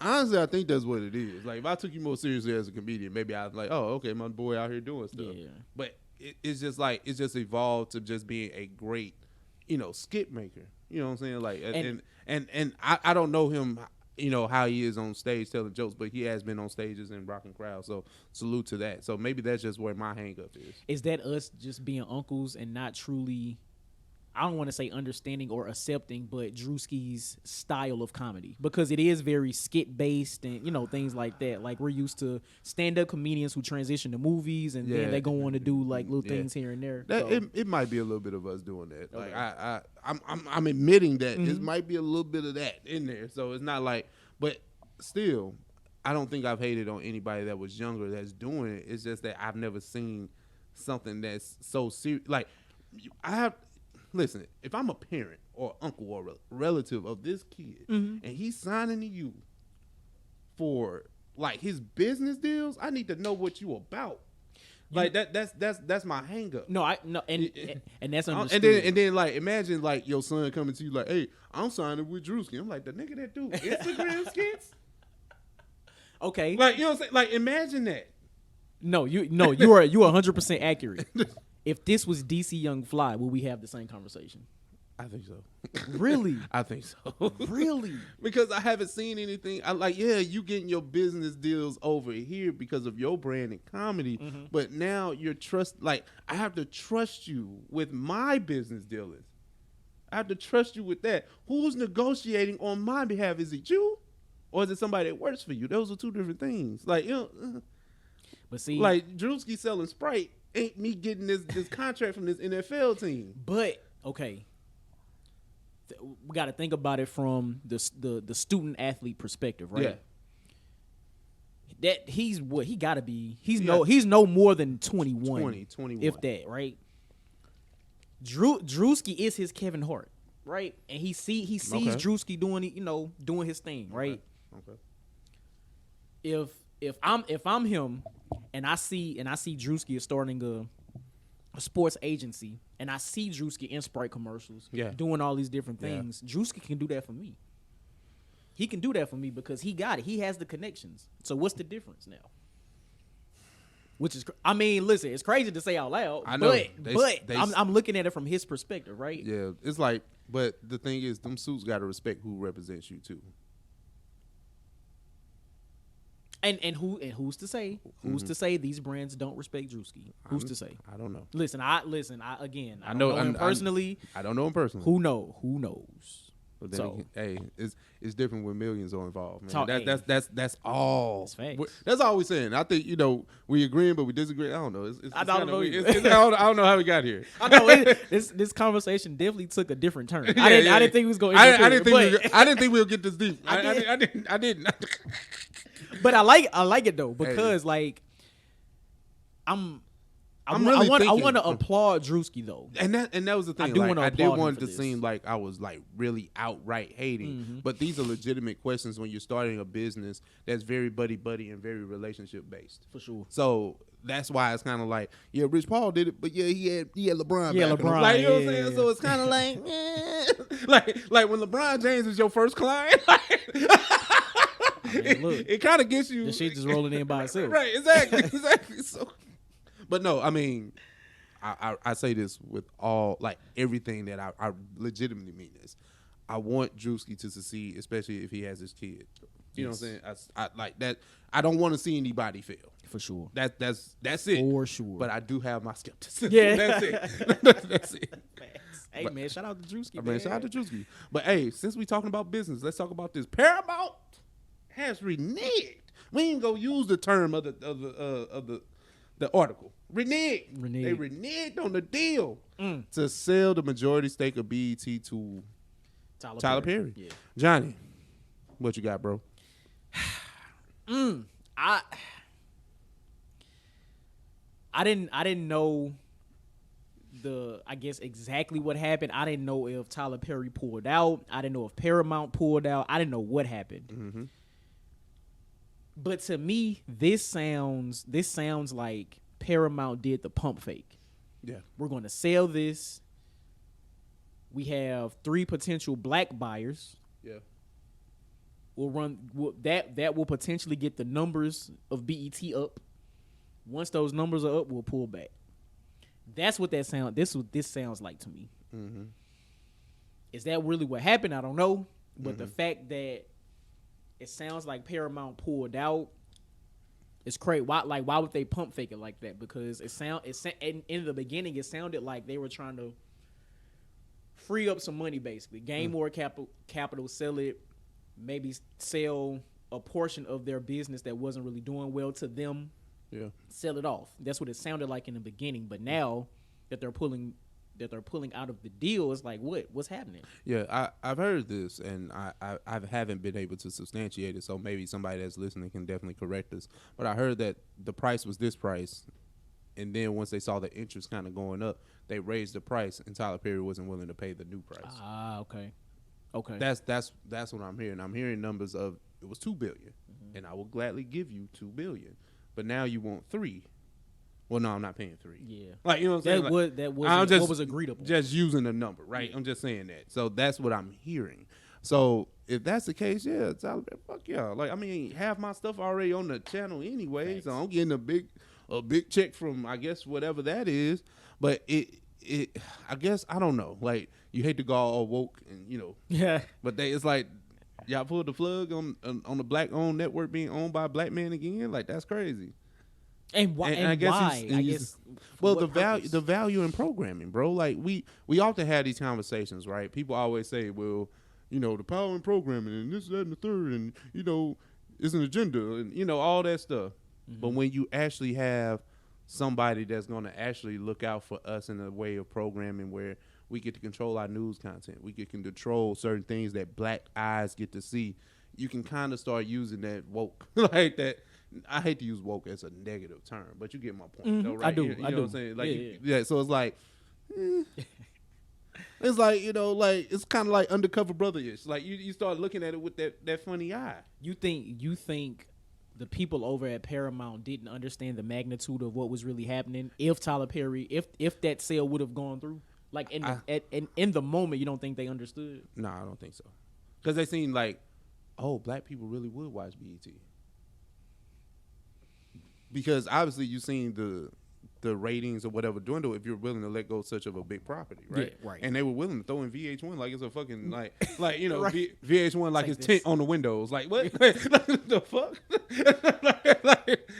honestly, I think that's what it is. Like, if I took you more seriously as a comedian, maybe I'd like, oh, okay, my boy out here doing stuff. Yeah. But it's just like, it's just evolved to just being a great, skit maker. You know what I'm saying? Like, and I don't know him, how he is on stage telling jokes, but he has been on stages and rocking crowds. So salute to that. So maybe that's just where my hang up is. Is that us just being uncles and not truly, I don't want to say understanding or accepting, but Druski's style of comedy? Because it is very skit based and, things like that. Like, we're used to stand up comedians who transition to movies and then they go on to do like little things here and there. It might be a little bit of us doing that. Okay. Like I'm admitting that it might be a little bit of that in there. So it's not like, but still, I don't think I've hated on anybody that was younger that's doing it. It's just that I've never seen something that's so serious. Like, listen, if I'm a parent or uncle or relative of this kid and he's signing to you for like his business deals, I need to know what you about. Like that's my hang up. No, and that's understood. And then like imagine like your son coming to you like, hey, I'm signing with Druski. I'm like, the nigga that do Instagram skits. Okay, like, you know what I'm saying? Like, imagine that. No, you are 100% accurate. If this was DC Young Fly, will we have the same conversation? I think so. Really? I think so. Really? Because I haven't seen anything. You getting your business deals over here because of your brand and comedy, but now you're I have to trust you with my business dealings. I have to trust you with that. Who's negotiating on my behalf? Is it you? Or is it somebody that works for you? Those are two different things. Like, but see, like Druski selling Sprite ain't me getting this contract from this NFL team. But okay, we got to think about it from the student athlete perspective, right? Yeah. That he's what he got to be. He's no more than 21, 21, if that, right? Druski is his Kevin Hart, right? And he sees Druski doing his thing, right? Okay. If I'm him and I see Druski is starting a sports agency and I see Druski in Sprite commercials doing all these different things, Druski can do that for me. He can do that for me because he got it. He has the connections. So what's the difference now? Which is, listen, it's crazy to say out loud. I know, but I'm looking at it from his perspective, right? Yeah, it's like, but the thing is, them suits got to respect who represents you too. And who's to say? Who's to say these brands don't respect Druski? Who's to say? I don't know. Listen, I don't know him personally. I don't know him personally. Who knows? But then, hey, it's different when millions are involved, man. That's all. That's facts. That's all we're saying. I think we agreeing, but we disagree. I don't know. I don't know. I don't know how we got here. I know this conversation definitely took a different turn. I didn't think it was going. I didn't think we would get this deep. I didn't. But I like it though because I want to applaud Druski though, and that was the thing. I did want it to seem like I was like really outright hating, but these are legitimate questions when you're starting a business that's very buddy and very relationship based. For sure. So that's why it's kind of like, Rich Paul did it, but he had LeBron. Yeah, back LeBron. Like, you know what I'm saying? So it's kind of like, like when LeBron James is your first client. Look, it kind of gets you. the shit just rolling in by itself. Right, exactly. So, but no, I say this with all, like, everything that I legitimately mean this. I want Druski to succeed, especially if he has his kid. You know what I'm saying? I like that. I don't want to see anybody fail. For sure. That's it. For sure. But I do have my skepticism. Yeah. That's it. That's it. Hey, man, shout out to Druski, man. Shout out to Druski. But, hey, since we talking about business, let's talk about this. Paramount has reneged. We ain't gonna use the term of the article. Reneged. They reneged on the deal to sell the majority stake of BET to Tyler Perry. Yeah. Johnny, what you got, bro? I didn't know I guess exactly what happened. I didn't know if Tyler Perry pulled out. I didn't know if Paramount pulled out. I didn't know what happened. Mm-hmm. But to me, this sounds like Paramount did the pump fake. Yeah. We're going to sell this. We have 3 potential black buyers. Yeah. That will potentially get the numbers of BET up. Once those numbers are up, we'll pull back. That's what this sounds like to me. Mm-hmm. Is that really what happened? I don't know. But the fact that it sounds like Paramount pulled out is crazy. Why would they pump fake it like that? Because in the beginning it sounded like they were trying to free up some money, basically gain more capital, sell it, maybe sell a portion of their business that wasn't really doing well to them. Yeah. Sell it off. That's what it sounded like in the beginning. But now that they're pulling out of the deal, it's like, what's happening? Yeah, I've heard this, and I haven't been able to substantiate it, so maybe somebody that's listening can definitely correct us. But I heard that the price was this price, and then once they saw the interest kind of going up, they raised the price, and Tyler Perry wasn't willing to pay the new price. Ah, okay. That's what I'm hearing. I'm hearing numbers of it was $2 billion, and I will gladly give you $2 billion. But now you want $3 billion. Well, no, I'm not paying $3 billion. Yeah, like, you know what I'm saying? What was agreed upon. Just using a number, right? Yeah. I'm just saying that. So that's what I'm hearing. So if that's the case, yeah, Tyler, fuck yeah. Like, I mean, half my stuff already on the channel anyway, Thanks. So I'm getting a big check from, I guess, whatever that is. But it I guess, I don't know. Like, you hate to go all woke and, you know. Yeah. But it's like, y'all pulled the plug on the black-owned network being owned by a black man again? Like, that's crazy. And why? And I guess why? The value in programming, bro. Like, we often have these conversations, right? People always say, well, you know, the power in programming and this, that, and the third, and, you know, it's an agenda and, you know, all that stuff. Mm-hmm. But when you actually have somebody that's going to actually look out for us in a way of programming where we get to control our news content, we get to control certain things that black eyes get to see, you can kind of start using that woke like that. I hate to use woke as a negative term, but you get my point, though, right? I do. You know what I'm saying? Like, yeah. So it's like, it's like, you know, like it's kind of like Undercover Brother-ish. Like you start looking at it with that funny eye. You think the people over at Paramount didn't understand the magnitude of what was really happening? If Tyler Perry, if that sale would have gone through, like in the moment, you don't think they understood? No, I don't think so. Because they seem like, oh, black people really would watch BET. Because obviously you've seen the ratings or whatever dwindle if you're willing to let go of such of a big property, right? Yeah, right. And they were willing to throw in VH1 like it's a fucking like you know right. VH1 like it's tint on the windows. Like what? The fuck?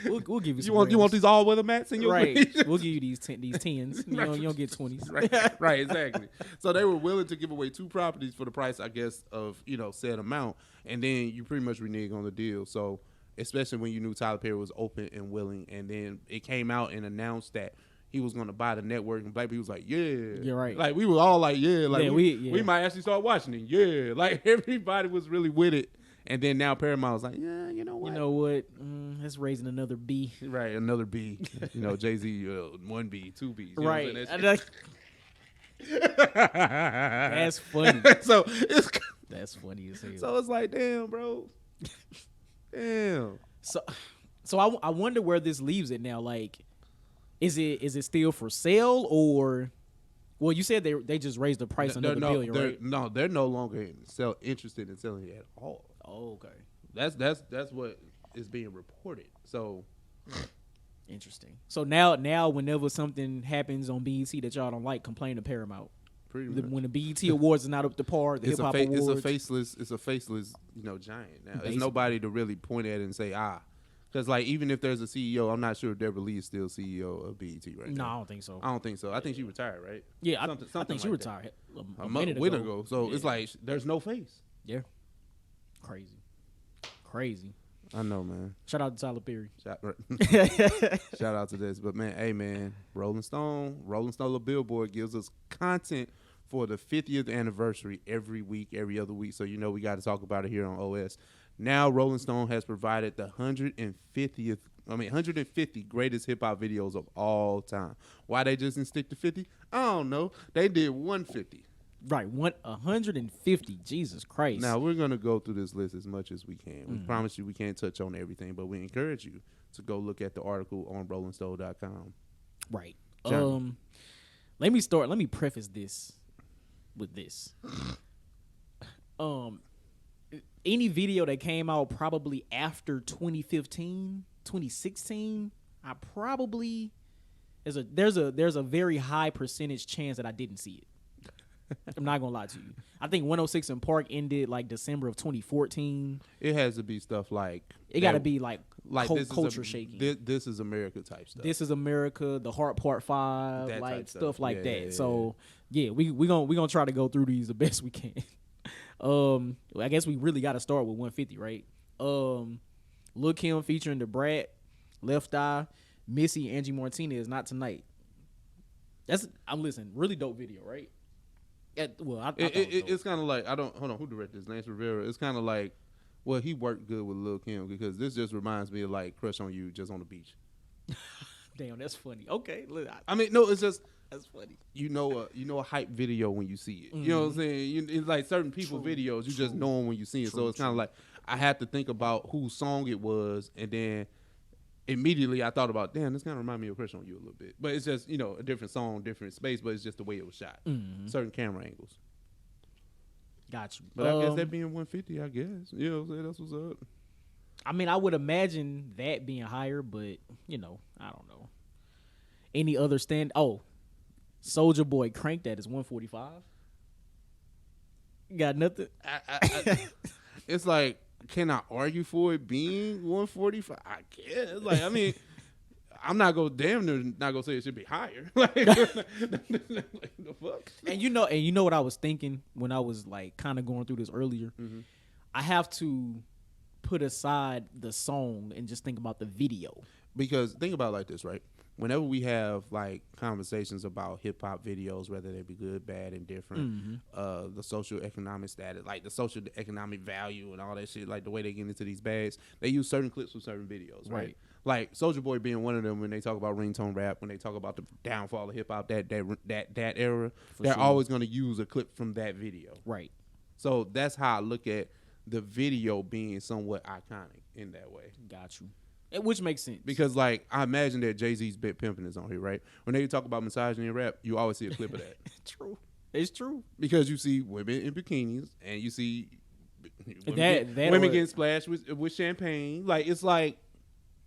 We'll give you. You want these all weather mats in your right? We'll give you these tens. You don't get 20s. Right, exactly. So they were willing to give away 2 properties for the price, I guess, of said amount, and then you pretty much renege on the deal. So. Especially when you knew Tyler Perry was open and willing, and then it came out and announced that he was going to buy the network, and black people was like, yeah. You're right. Like, we were all like, yeah. Like, yeah, we might actually start watching it. Yeah. Like, everybody was really with it. And then now Paramount was like, yeah, you know what? That's raising another B. Right, another B. You know, Jay-Z, 1 B, 2 Bs. You right. Know That's funny. So that's funny as hell. So it's like, damn, bro. Damn. So I wonder where this leaves it now. Like, is it still for sale, or? Well, you said they just raised the price another billion, right? No, they're no longer interested in selling it at all. Oh, okay. That's what is being reported. So interesting. So now whenever something happens on BET that y'all don't like, complain to Paramount. When the BET Awards is not up to par, the Hip Hop Awards. It's a faceless, giant now. There's nobody to really point at and say, because like even if there's a CEO, I'm not sure if Deborah Lee is still CEO of BET right now. No, I don't think so. I don't think so. I think she retired, right? Yeah, I think she retired a minute ago. So yeah. It's like there's no face. Yeah, crazy. I know, man. Shout out to Tyler Perry. Shout out to this. But, man, hey, man, Rolling Stone Billboard gives us content for the 50th anniversary every week, every other week. So, we got to talk about it here on OS. Now Rolling Stone has provided the 150 greatest hip hop videos of all time. Why they just didn't stick to 50? I don't know. They did 150. Right, 150. Jesus Christ. Now we're gonna go through this list as much as we can. We promise you we can't touch on everything, but we encourage you to go look at the article on rollingstone.com. Right. Johnny. Let me preface this with this. Any video that came out probably after 2015, 2016, I probably there's a very high percentage chance that I didn't see it. I'm not gonna lie to you. I think 106 in Park ended like December of 2014. It has to be stuff like it got to be like culture shaking. shaking. This is America type stuff. This is America, the Heart Part 5, that like stuff like that. Yeah. So yeah, we gonna try to go through these the best we can. I guess we really got to start with 150, right? Lil Kim featuring the Brat, Left Eye, Missy, Angie Martinez, Not Tonight. I'm listening. Really dope video, right? It's kind of like hold on, who directed this? Lance Rivera. It's kind of like, well, he worked good with Lil Kim because this just reminds me of like Crush on You just on the beach. Damn, that's funny. Okay, look, I mean, no, it's just that's funny. You know a hype video when you see it. You know what I'm saying? It's like certain people videos, you just know them when you see it. So it's kind of like I have to think about whose song it was, and then immediately I thought about, damn, this kind of remind me of Crush on You a little bit. But it's just, a different song, different space, but it's just the way it was shot. Certain camera angles. Got you. But I guess that being 150, I guess. You know what I'm saying? That's what's up. I mean, I would imagine that being higher, but, I don't know. Any other stand? Oh, Soulja Boy Crank That is 145. Got nothing? It's like, can I argue for it being 145? I guess. Like, I mean, I'm not gonna say it should be higher. Like, the fuck. And you know what I was thinking when I was like kind of going through this earlier. I have to put aside the song and just think about the video. Because think about it like this, right? Whenever we have like conversations about hip hop videos, whether they be good, bad, and different, the social economic status, like the social economic value and all that shit, like the way they get into these bags, they use certain clips from certain videos, right? Like Soulja Boy being one of them. When they talk about ringtone rap, when they talk about the downfall of hip hop, that era, they're always going to use a clip from that video, right? So that's how I look at the video being somewhat iconic in that way. Got you. Which makes sense. Because, like, I imagine that Jay-Z's Bit Pimpin' is on here, right? When they talk about misogyny in rap, you always see a clip of that. True. It's true. Because you see women in bikinis, and you see women getting splashed with champagne. Like, it's like...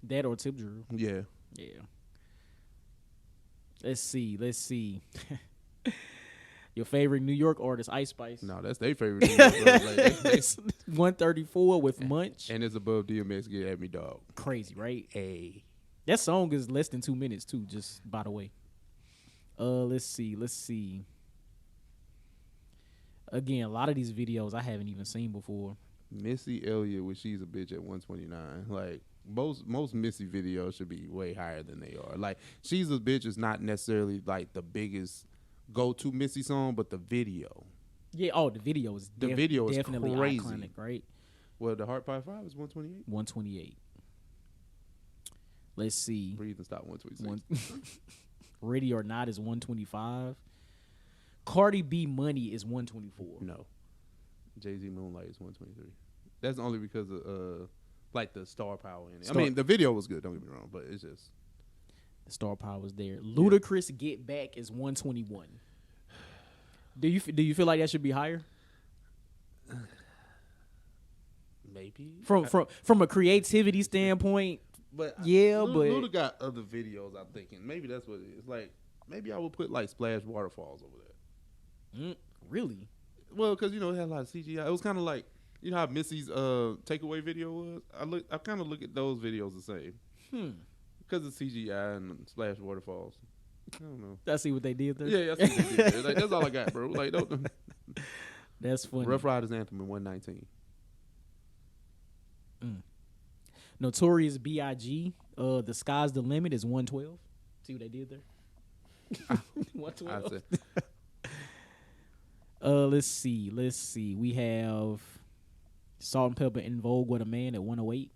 That or tip drill. Yeah. Yeah. Let's see. Your favorite New York artist, Ice Spice. No, that's their favorite New York artist. Like, 134 with Munch. And it's above DMX Get At Me Dog. Crazy, right? Hey. That song is less than 2 minutes, too, just by the way. Let's see. Again, a lot of these videos I haven't even seen before. Missy Elliott with She's a Bitch at 129. Like, most Missy videos should be way higher than they are. Like, She's a Bitch is not necessarily, like, the biggest go-to Missy song, but the video. Yeah, the video is definitely crazy. Iconic, right? Well, the Heart Part 5 is 128. 128. Let's see. Breathe and Stop 126. Ready or Not is 125. Cardi B Money is 124. No. Jay-Z Moonlight is 123. That's only because of like the star power in it. I mean, the video was good, don't get me wrong, but it's just the star power was there. Ludacris Get Back is 121. Do you feel like that should be higher? Maybe. From a creativity standpoint, but Luda got other videos. I'm thinking maybe that's what it is. Like maybe I would put like Splash Waterfalls over there. Really? Well, because it had a lot of CGI. It was kind of like how Missy's takeaway video was. I kind of look at those videos the same. Because of CGI and Splash Waterfalls. I don't know. I see what they did there. Yeah, I see what they did there. Like, that's all I got, bro. Like, don't. That's funny. Rough Riders Anthem in 119. Notorious B.I.G. The Sky's the Limit is 112. See what they did there? 112. Let's see. We have Salt and Pepper in Vogue with a Man at 108.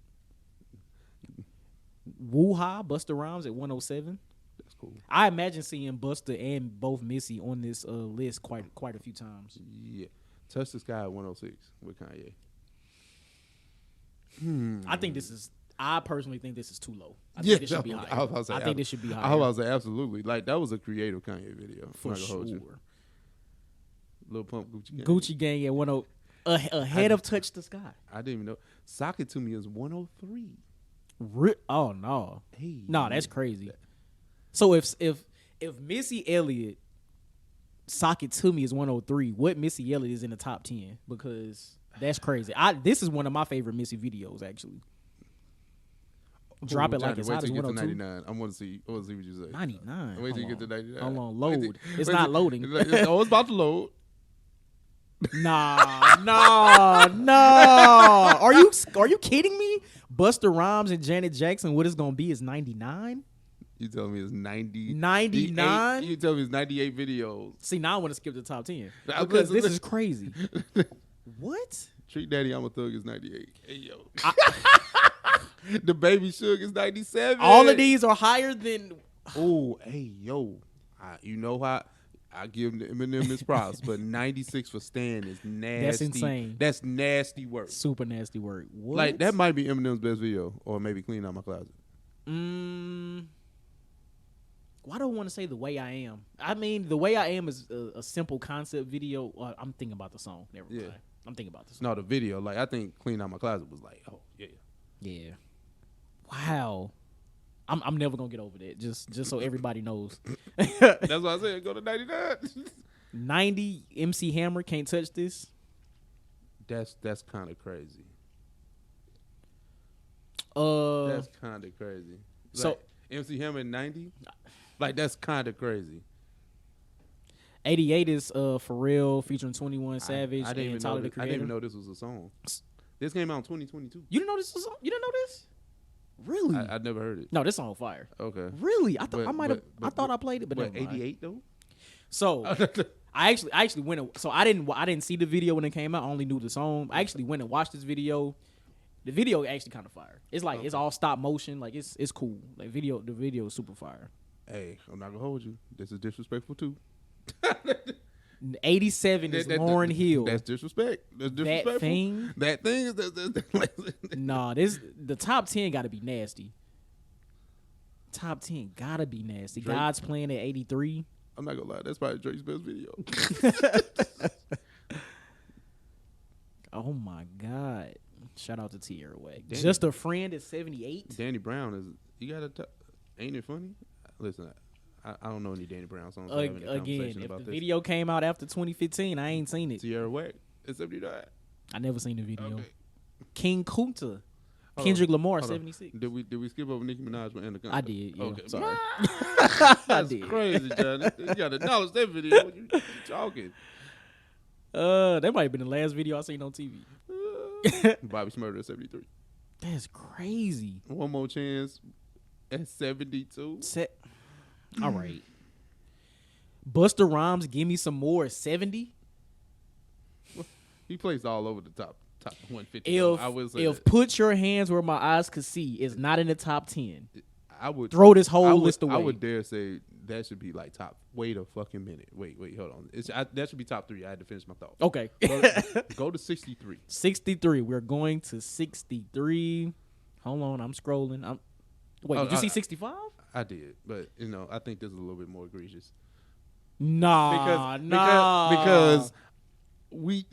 Woo-Ha, Busta Rhymes at 107. That's cool. I imagine seeing Busta and both Missy on this list quite a few times. Yeah. Touch the Sky at 106 with Kanye. I personally think this is too low. I Yeah, think this should be higher. I think this should be higher. I was about to say absolutely. Like that was a creative Kanye video. For sure. Lil Pump Gucci Gang. Gucci Gang at 10 ahead of Touch the Sky. I didn't even know. Sock It To Me is 103. Oh no. Hey. No, that's crazy. So if Missy Elliott Sock It To Me is 103, what Missy Elliott is in the top 10? Because that's crazy. This is one of my favorite Missy videos actually. Drop it like it's hot as 102. 99. I want to see what you say. 99. Wait till you get to 99. Hold on, load. It's not loading. Oh, it's about to load. Nah. Are you kidding me? Busta Rhymes and Janet Jackson, what it's gonna be is 99? You tell me it's 90. 99? You tell me it's 98 videos. See, now I want to skip the top 10 because this is crazy. What? Treat Daddy I'm a Thug is 98. Hey yo. The Baby Suge is 97. All of these are higher than. Oh, hey yo. You know how I give Eminem his props, but 96 for Stan is nasty. That's insane. That's nasty work. Super nasty work. What? Like that might be Eminem's best video, or maybe Clean Out My Closet. Why do I want to say The Way I Am? I mean, The Way I Am is a simple concept video. I'm thinking about the song. Never mind. I'm thinking about the song. No, the video. Like I think Clean Out My Closet was like, oh yeah. Yeah. Wow. I'm never gonna get over that. Just so everybody knows. That's why I said go to 99. 90 MC Hammer Can't Touch This. That's kind of crazy. That's kind of crazy. Like, So MC Hammer 90, like that's kind of crazy. 88 is Pharrell featuring 21 Savage I didn't and Tyler the I Creator. didn't even know this was a song. This came out in 2022. You didn't know this was a song? You didn't know this? Really? I never heard it. No, this song fire. Okay. Really? I thought But- I might have. but- I thought I played it, but But never mind. 88 though. So I actually went. So I didn't see the video when it came out. I only knew the song. I actually went and watched this video. The video actually kind of fire. It's like it's all stop motion. Like it's cool. Like the video is super fire. Hey, I'm not gonna hold you. This is disrespectful too. 87 is Lauryn Hill. That's disrespect. That's disrespectful. That thing. That thing is. Nah, the top 10 got to be nasty. Top 10 gotta be nasty. Drake. God's Plan at 83. I'm not gonna lie. That's probably Drake's best video. Oh my God! Shout out to Tierra Whack. Danny. Just a Friend at 78. Danny Brown is. You gotta. Ain't it funny? Listen, I don't know any Danny Brown songs. to have any Again, conversation if about the this. video came out after 2015, I ain't seen it. Tierra Whack. It's 79. I never seen the video. Okay. King Kunta, Hold Kendrick on. Lamar, Hold on. 76. Did we skip over Nicki Minaj with Anaconda? I did. Yeah, Okay. sorry. That's I did. crazy, John. You gotta acknowledge that video. What you talking? That might have been the last video I seen on TV. Bobby Smurder at 73. That's crazy. One More Chance at 72. All right. Busta Rhymes, Give Me Some More at 70. He plays all over the top 150. I would say If Put Your Hands Where My Eyes Could See is not in the top 10, I would throw this whole list away. I would dare say that should be like top. Wait a fucking minute. Wait, hold on. That should be top 3. I had to finish my thought. Okay. Go to 63. 63. We're going to 63. Hold on. I'm scrolling. Wait, did you see 65? I did, but I think this is a little bit more egregious. Nah, because we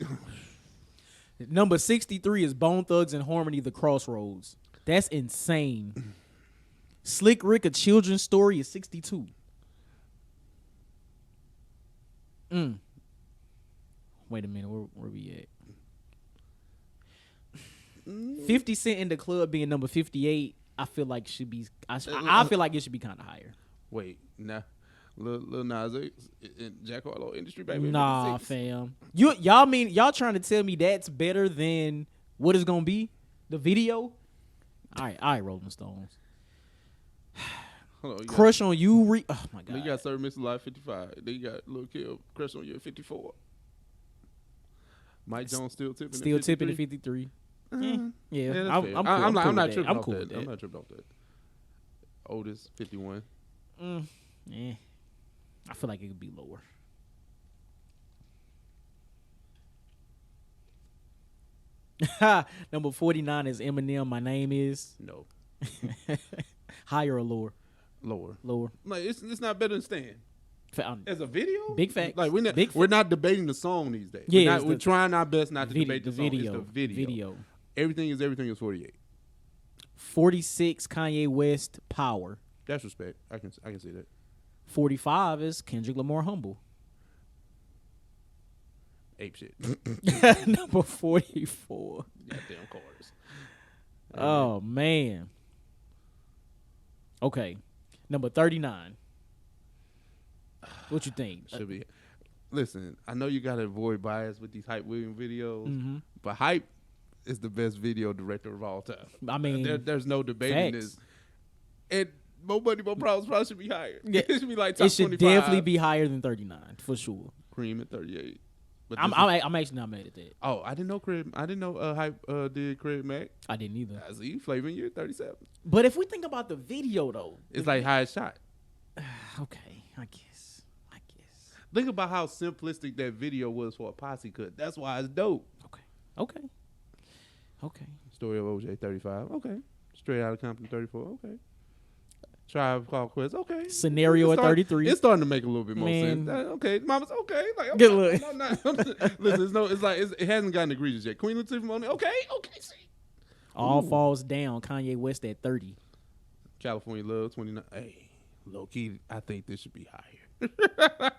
number 63 is Bone Thugs and Harmony, The Crossroads. That's insane. Slick Rick, A Children's Story is 62. Wait a minute, where we at? 50 Cent in the Club being number 58. I feel like should be. I feel like it should be kind of higher. Wait, nah. Lil Nas X and Jack Harlow Industry, baby. Nah, fam. Y'all trying to tell me that's better than what it's gonna be? The video? All right, Rolling Stones. Hold on, Crush on You. Oh my God. You got Sir Mr. Live 55. Then you got Lil Kim, Crush on You at 54. Mike Jones still tipping. Still tipping at 53. Yeah, that's I'm fair. cool. I'm not with that. tripping I'm off cool that. with that. I'm not tripping off that. Oldest 51. Yeah, I feel like it could be lower. Number 49 is Eminem. My name is No, higher or lower? lower. Lower. Like it's not better than Stan. As a video, Big facts. Like Big we're not debating the song these days. Yeah, we're trying our best not to debate the song. video. It's the video. Everything is 48. 46 Kanye West Power. That's respect. I can see that. 45 is Kendrick Lamar Humble. Ape shit. Number 44. Goddamn cars. Oh man. Okay. Number 39. What you think? Should be. Listen, I know you gotta avoid bias with these Hype Williams videos, but Hype is the best video director of all time. I mean, there's no debating facts. this. And More Money, More Problems probably should be higher. Yeah. It should be like top it should 25. definitely be higher than 39 for sure. Cream at 38. But I'm actually not mad at that. Oh, I didn't know Hype did Craig Mack. I didn't either. I see Flavor in year 37. But if we think about the video though, It's like highest shot. okay, I guess. Think about how simplistic that video was for a posse cut. That's why it's dope. Okay. Story of OJ 35. Okay. Straight Outta Compton 34. Okay. Tribe Called Quest. Okay. Scenario at 33. It's starting to make a little bit more Man. sense. Okay. Mama's okay. Like, I'm Good not, look. I'm not, listen, it hasn't gotten egregious yet. Queen Latifah Monet. Okay. See. All falls down. Kanye West at 30. California Love 29. Hey, low key, I think this should be higher.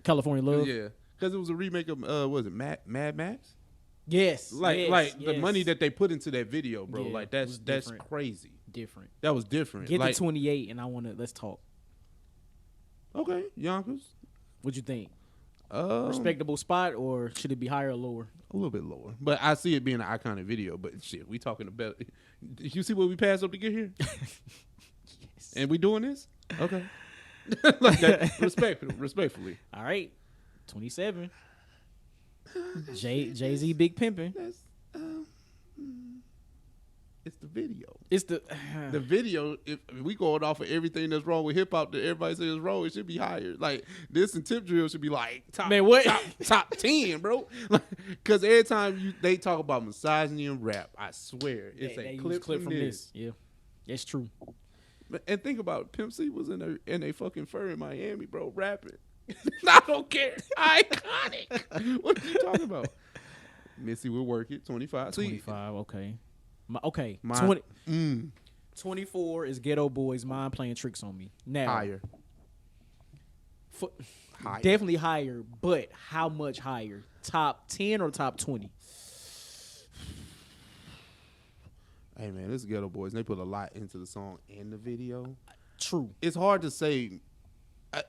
California Love. Yeah, because it was a remake of what was it Mad Max? Yes. The money that they put into that video, bro. Yeah, like it was that's different. crazy. Different. That was different. Get like, to 28, and let's talk. Okay, Yonkers. What you think? Respectable spot, or should it be higher or lower? A little bit lower, but I see it being an iconic video. But shit, we talking about. You see what we passed up to get here? Yes. And we doing this? Okay. Like that, respectfully. All right, 27. Jay-Z Big Pimpin'. That's it's the video. It's the video. If we going off of everything that's wrong with hip hop that everybody says is wrong, it should be higher. Like this and Tip Drill should be like top 10, bro. Because every time they talk about misogyny and rap, I swear it's a clip from this. Yeah, it's true. And think about it, Pimp C was in a fucking fur in Miami, bro, rapping. I don't care. Iconic. What are you talking about? Missy will work it. 25. 25. Okay. 24 is Ghetto Boys. Mind Playing Tricks on Me. Now Higher. Definitely higher, but how much higher? Top 10 or top 20? Hey man, this is Ghetto Boys. They put a lot into the song and the video. True. It's hard to say.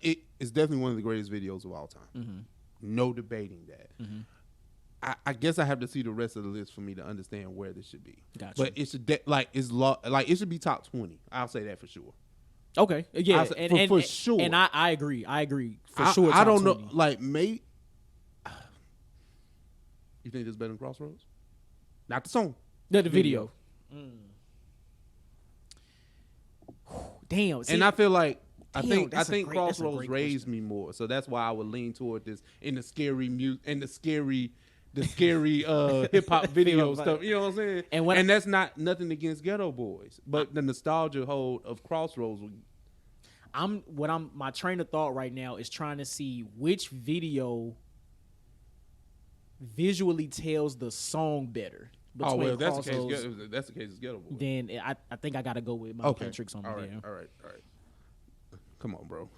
It's definitely one of the greatest videos of all time. Mm-hmm. No debating that. Mm-hmm. I guess I have to see the rest of the list for me to understand where this should be. Gotcha. But it should it should be top 20. I'll say that for sure. Okay. Yeah. For sure. And I agree. For sure. I don't 20. know. Like maybe. You think this is better than Crossroads? Not the song. The video. Damn. See, and I feel like I damn, think Crossroads raised me more, so that's why I would lean toward this in the scary hip hop video stuff. You know what I'm saying? And that's not nothing against Ghetto Boys, but the nostalgia hold of Crossroads. My train of thought right now is trying to see which video visually tells the song better. Oh well, if that's the case. It's Ghetto Boys. Then I think I got to go with my Tricks on Me. All right. Come on, bro.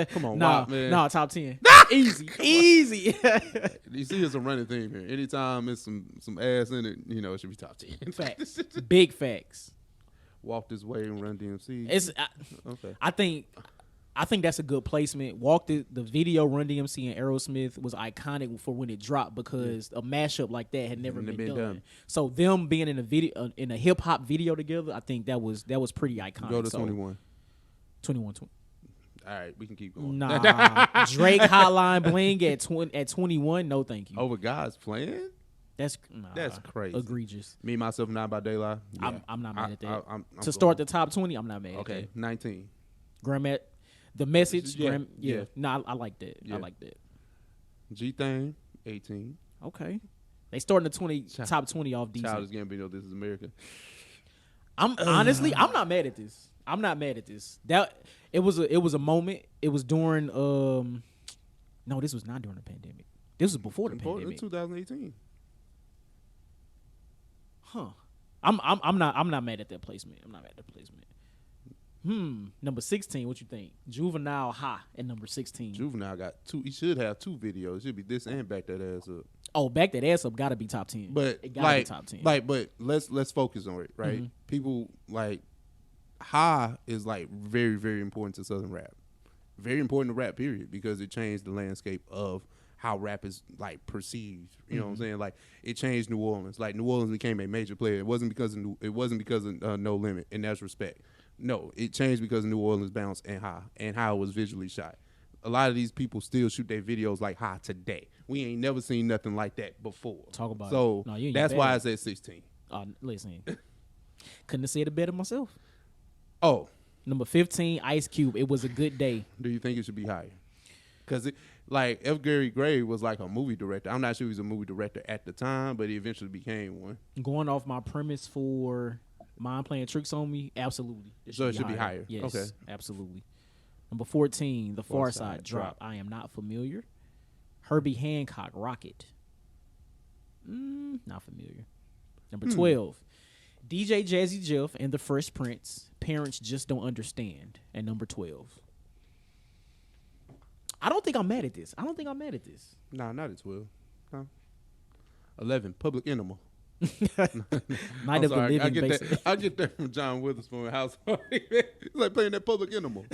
Come on, nah, top 10. Easy. You see, it's a running theme here. Anytime it's some ass in it, it should be top 10. Facts. Big facts. Walk This Way and Run DMC. Okay. I think that's a good placement. The video Run DMC and Aerosmith was iconic for when it dropped because a mashup like that had never been done. So them being in a video in a hip hop video together, I think that was pretty iconic. Go to 21. 21. All right, we can keep going. Nah, Drake Hotline Bling at 21. No, thank you. Over God's Plan. That's crazy. Egregious. Me, Myself, and I by Daylight. Yeah. I'm not mad at that. I'm to start the top 20, I'm not mad at that. Okay, 19. Grandma, the message. Yeah. No, I like that. Yeah. I like that. G-Thing, 18. Okay. They starting the top 20 off decent. Childish Gambino, This Is America. Honestly, I'm not mad at this. I'm not mad at this. It was a moment. It was during no, this was not during the pandemic. This was before the pandemic. 2018. Huh. I'm not mad at that placement. I'm not mad at that placement. Number 16, what you think? Juvenile High at number 16. Juvenile got 2. He should have 2 videos. It should be this and Back That Ass Up. Oh, Back That Ass Up gotta be top 10. But it gotta be top 10. But let's focus on it, right? People like High is like very, very important to Southern rap. Very important to rap, period, because it changed the landscape of how rap is like perceived. You know what I'm saying? Like it changed New Orleans. Like New Orleans became a major player. It wasn't because of No Limit, and that's respect. No, it changed because of New Orleans Bounce and High was visually shot. A lot of these people still shoot their videos like High today. We ain't never seen nothing like that before. Talk about so it. No, that's why it's at 16. Listen, couldn't have said it better myself. Oh, number 15, Ice Cube. It was a good day. Do you think it should be higher? Because like F. Gary Gray was like a movie director. I'm not sure he was a movie director at the time, but he eventually became one. Going off my premise for Mind Playing Tricks on Me, absolutely. So it should be higher. Yes, okay, absolutely. Number 14, The Far Side Drop. I am not familiar. Herbie Hancock, Rocket. Not familiar. Number 12, DJ Jazzy Jeff and the Fresh Prince. Parents Just Don't Understand. At number 12. I don't think I'm mad at this. Nah, not at 12. No. 11, Public Animal. Night of the Living Bass. I get that from John Witherspoon House Party. It's like playing that Public Animal.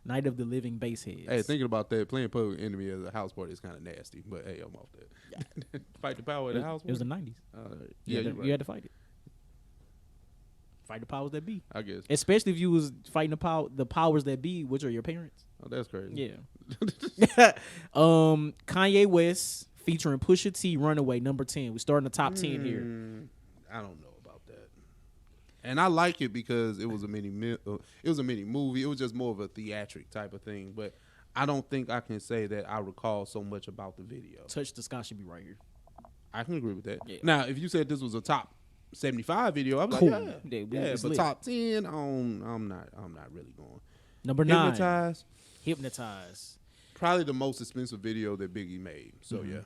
Night of the Living Bassheads. Hey, thinking about that, playing Public Enemy as a house party is kind of nasty. But hey, I'm off that. Fight the power at the house party. It was the 90s. You had to fight it. Fight the powers that be. I guess. Especially if you was fighting the powers that be, which are your parents. Oh, that's crazy. Yeah. Kanye West featuring Pusha T, Runaway, number 10. We're starting the top 10 here. I don't know about that. And I like it because it was a mini movie. It was just more of a theatric type of thing. But I don't think I can say that I recall so much about the video. Touch the Sky should be right here. I can agree with that. Yeah. Now, if you said this was a top 75 video, I'm cool. like, yeah, but top 10, I'm not really going. Number 9, Hypnotize. Probably the most expensive video that Biggie made. So yeah.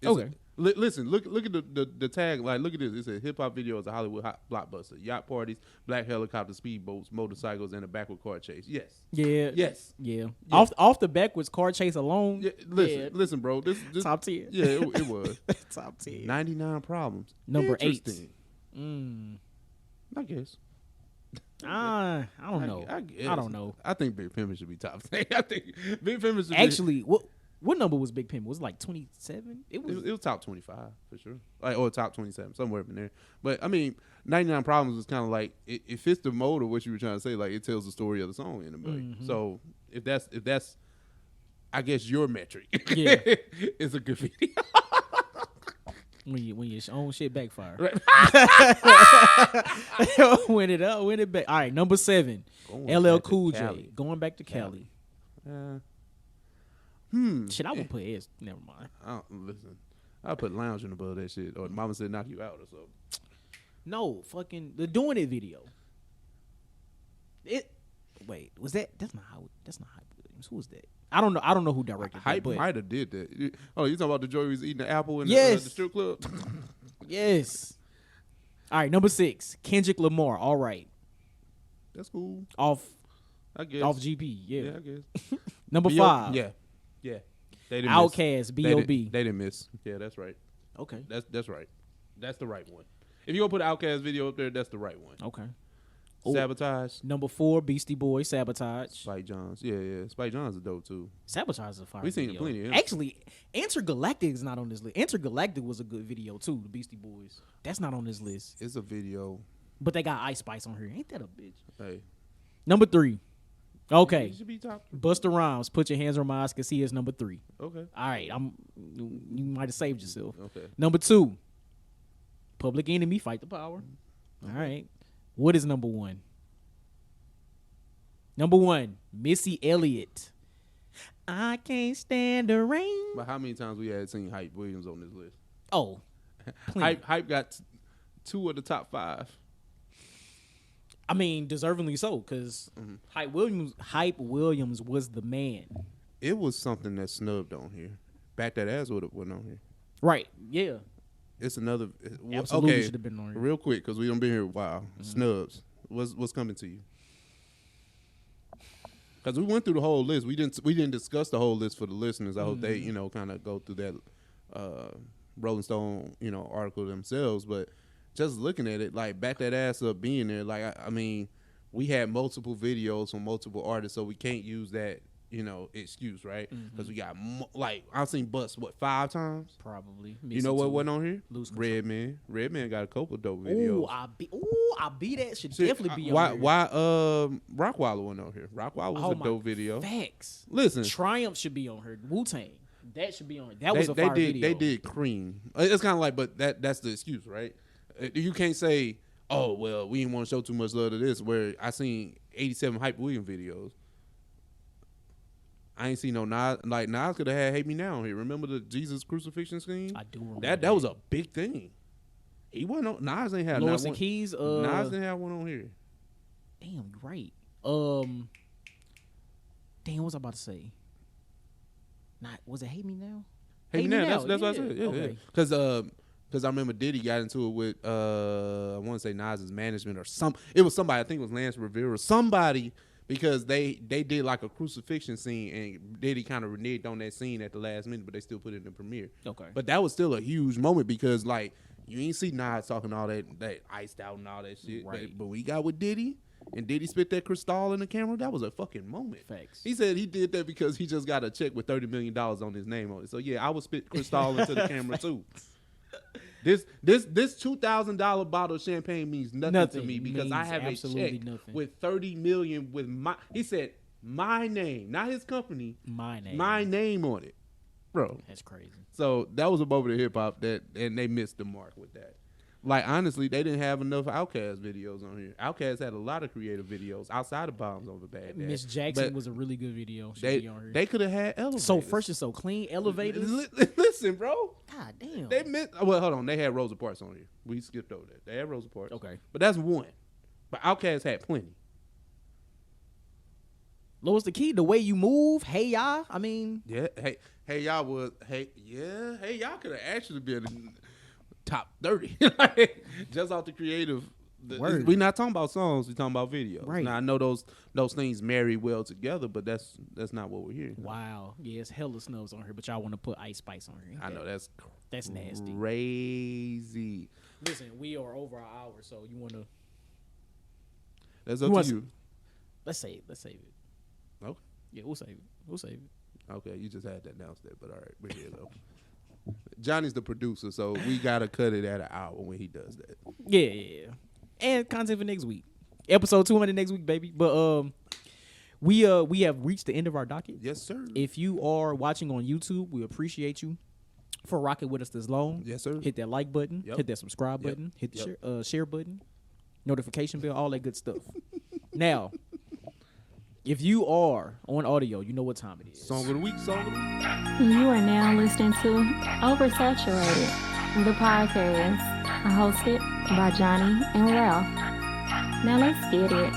Okay. Listen, look at the tag. Like, look at this. It says hip hop video is a Hollywood blockbuster. Yacht parties, black helicopters, speedboats, motorcycles, and a backward car chase. Yes. Yeah. Yes. Yeah. Off the backwards car chase alone. Yeah, listen, bro. This top 10. Yeah, it was top 10. 99 Problems. Number 8. I guess. I don't know. I guess. I don't know. I think Big Pimpin' should be top 10. I think Big Pimpin' should actually. What number was Big Pimpin'? Was it like 27? It was top 25 for sure, or top 27, somewhere in there. But I mean, 99 Problems is kind of like it fits the mode of what you were trying to say. Like it tells the story of the song in a way. So if that's, I guess your metric, yeah, it's a good video. When your own shit backfire. Right. Win it back. All right, number 7, LL Cool J, Going Back to Cali. Shit, I would put S. Never mind. Listen, I put Lounging above that shit, or Mama Said Knock You Out or something. No, fucking the Doing It video. Was that? That's not Hype Williams. Who was that? I don't know who directed Hype that. might have did that. Oh, you talking about the Joy was eating the apple in yes. the strip club? Yes. All right, number 6, Kendrick Lamar. All right. That's cool. Off GP. Yeah. I guess. Number 5. Yeah. They didn't Outkast, B.O.B. They didn't miss. Yeah, that's right. Okay. That's right. That's the right one. If you gonna put an Outkast video up there, that's the right one. Okay. Sabotage. Number 4, Beastie Boys, Sabotage. Spike Jonze. Yeah. Spike Jonze is dope too. Sabotage is a fire We've seen video. plenty of him. Actually, Intergalactic is not on this list. Intergalactic was a good video too, the Beastie Boys. That's not on this list. It's a video. But they got Ice Spice on here. Ain't that a bitch? Hey. Number 3, Okay. You should be top 3. Busta Rhymes, Put Your Hands on My Eyes, Can See is number 3. Okay. All right, you might have saved yourself. Okay. Number 2, Public Enemy, Fight the Power. All right. What is number 1? Number 1, Missy Elliott. I can't stand the rain. But how many times we had seen Hype Williams on this list? Oh, plenty. Hype got 2 of the top 5. I mean, deservingly so, because Hype Williams was the man. It was something that snubbed on here. Back That Ass would have went on here. Right, yeah. It's another. Absolutely okay, should have been on here. real quick, because we don't been here a while. Snubs. What's coming to you? Because we went through the whole list. We didn't discuss the whole list for the listeners. I hope they kind of go through that Rolling Stone article themselves. But just looking at it, like Back That Ass Up being there, like I mean, we had multiple videos from multiple artists, so we can't use that excuse, right? Because we got I've seen Bust 5 times Probably. You know what went on here? Lose Control. Redman got a couple dope videos. I be that should definitely be on here. Why Rockwaller went on here? Rockwaller was a dope video. Facts. Listen, Triumph should be on her. Wu-Tang. That should be on her. That was a fire video. They did Cream. It's kind of like, but that's the excuse, right? You can't say, oh well, we didn't want to show too much love to this. Where I seen 87 Hype Williams videos. I ain't seen no Nas. Like Nas could have had Hate Me Now on here. Remember the Jesus crucifixion scene? I do remember that was a big thing. He wasn't on. Nas ain't had Lewis and one. Keys. Nas didn't have one on here. Damn, you're right. Damn, what was I about to say? Was it Hate Me Now? Hate Me Now. That's what I said. Yeah, okay. Because I remember Diddy got into it with I want to say Nas's management or some. It was somebody. I think it was Lance Rivera. Somebody. Because they did like a crucifixion scene and Diddy kind of reneged on that scene at the last minute, but they still put it in the premiere. Okay. But that was still a huge moment because like you ain't see Nas talking all that iced out and all that shit. Right. But we got with Diddy and Diddy spit that crystal in the camera. That was a fucking moment. Facts. He said he did that because he just got a check with $30 million on his name on it. So yeah, I would spit crystal into the camera too. This $2,000 bottle of champagne means nothing to me because I have a check with $30 million with he said my name, not his company, my name on it, bro. That's crazy. So that was a moment of hip hop and they missed the mark with that. Like honestly, they didn't have enough Outkast videos on here. Outkast had a lot of creative videos outside of Bombs Over Baghdad. Miss Jackson was a really good video. They could have had Elevators. So Fresh and So Clean, Elevators. Listen, bro. God damn. They missed. Well, hold on. They had Rosa Parks on here. We skipped over that. They had Rosa Parks. Okay, but that's one. But Outkast had plenty. Low's the Key. The Way You Move. Hey y'all. I mean. Yeah. Hey y'all was. Hey y'all could have actually been in top 30. Just off the creative. We're not talking about songs. We're talking about videos. Right. Now I know those things marry well together, but that's not what we're hearing. Wow. Yeah, it's hella snubs on here, but y'all want to put Ice Spice on here. I know that's nasty. Crazy. Listen, we are over our hour, so you want to. That's up to you. Let's save it. Okay. Yeah, we'll save it. Okay, you just had that announced that, but all right, we're here though. Johnny's the producer, so we gotta cut it at an hour when he does that. Yeah. And content for next week. Episode 200 next week, baby. But we have reached the end of our docket. Yes, sir. If you are watching on YouTube, we appreciate you for rocking with us this long. Yes, sir. Hit that like button. Yep. Hit that subscribe button. Hit the share button. Notification bell. All that good stuff. Now, if you are on audio, you know what time it is. Song of the week. You are now listening to Oversaturated, the podcast hosted by Johnnie and Ralph. Now let's get it.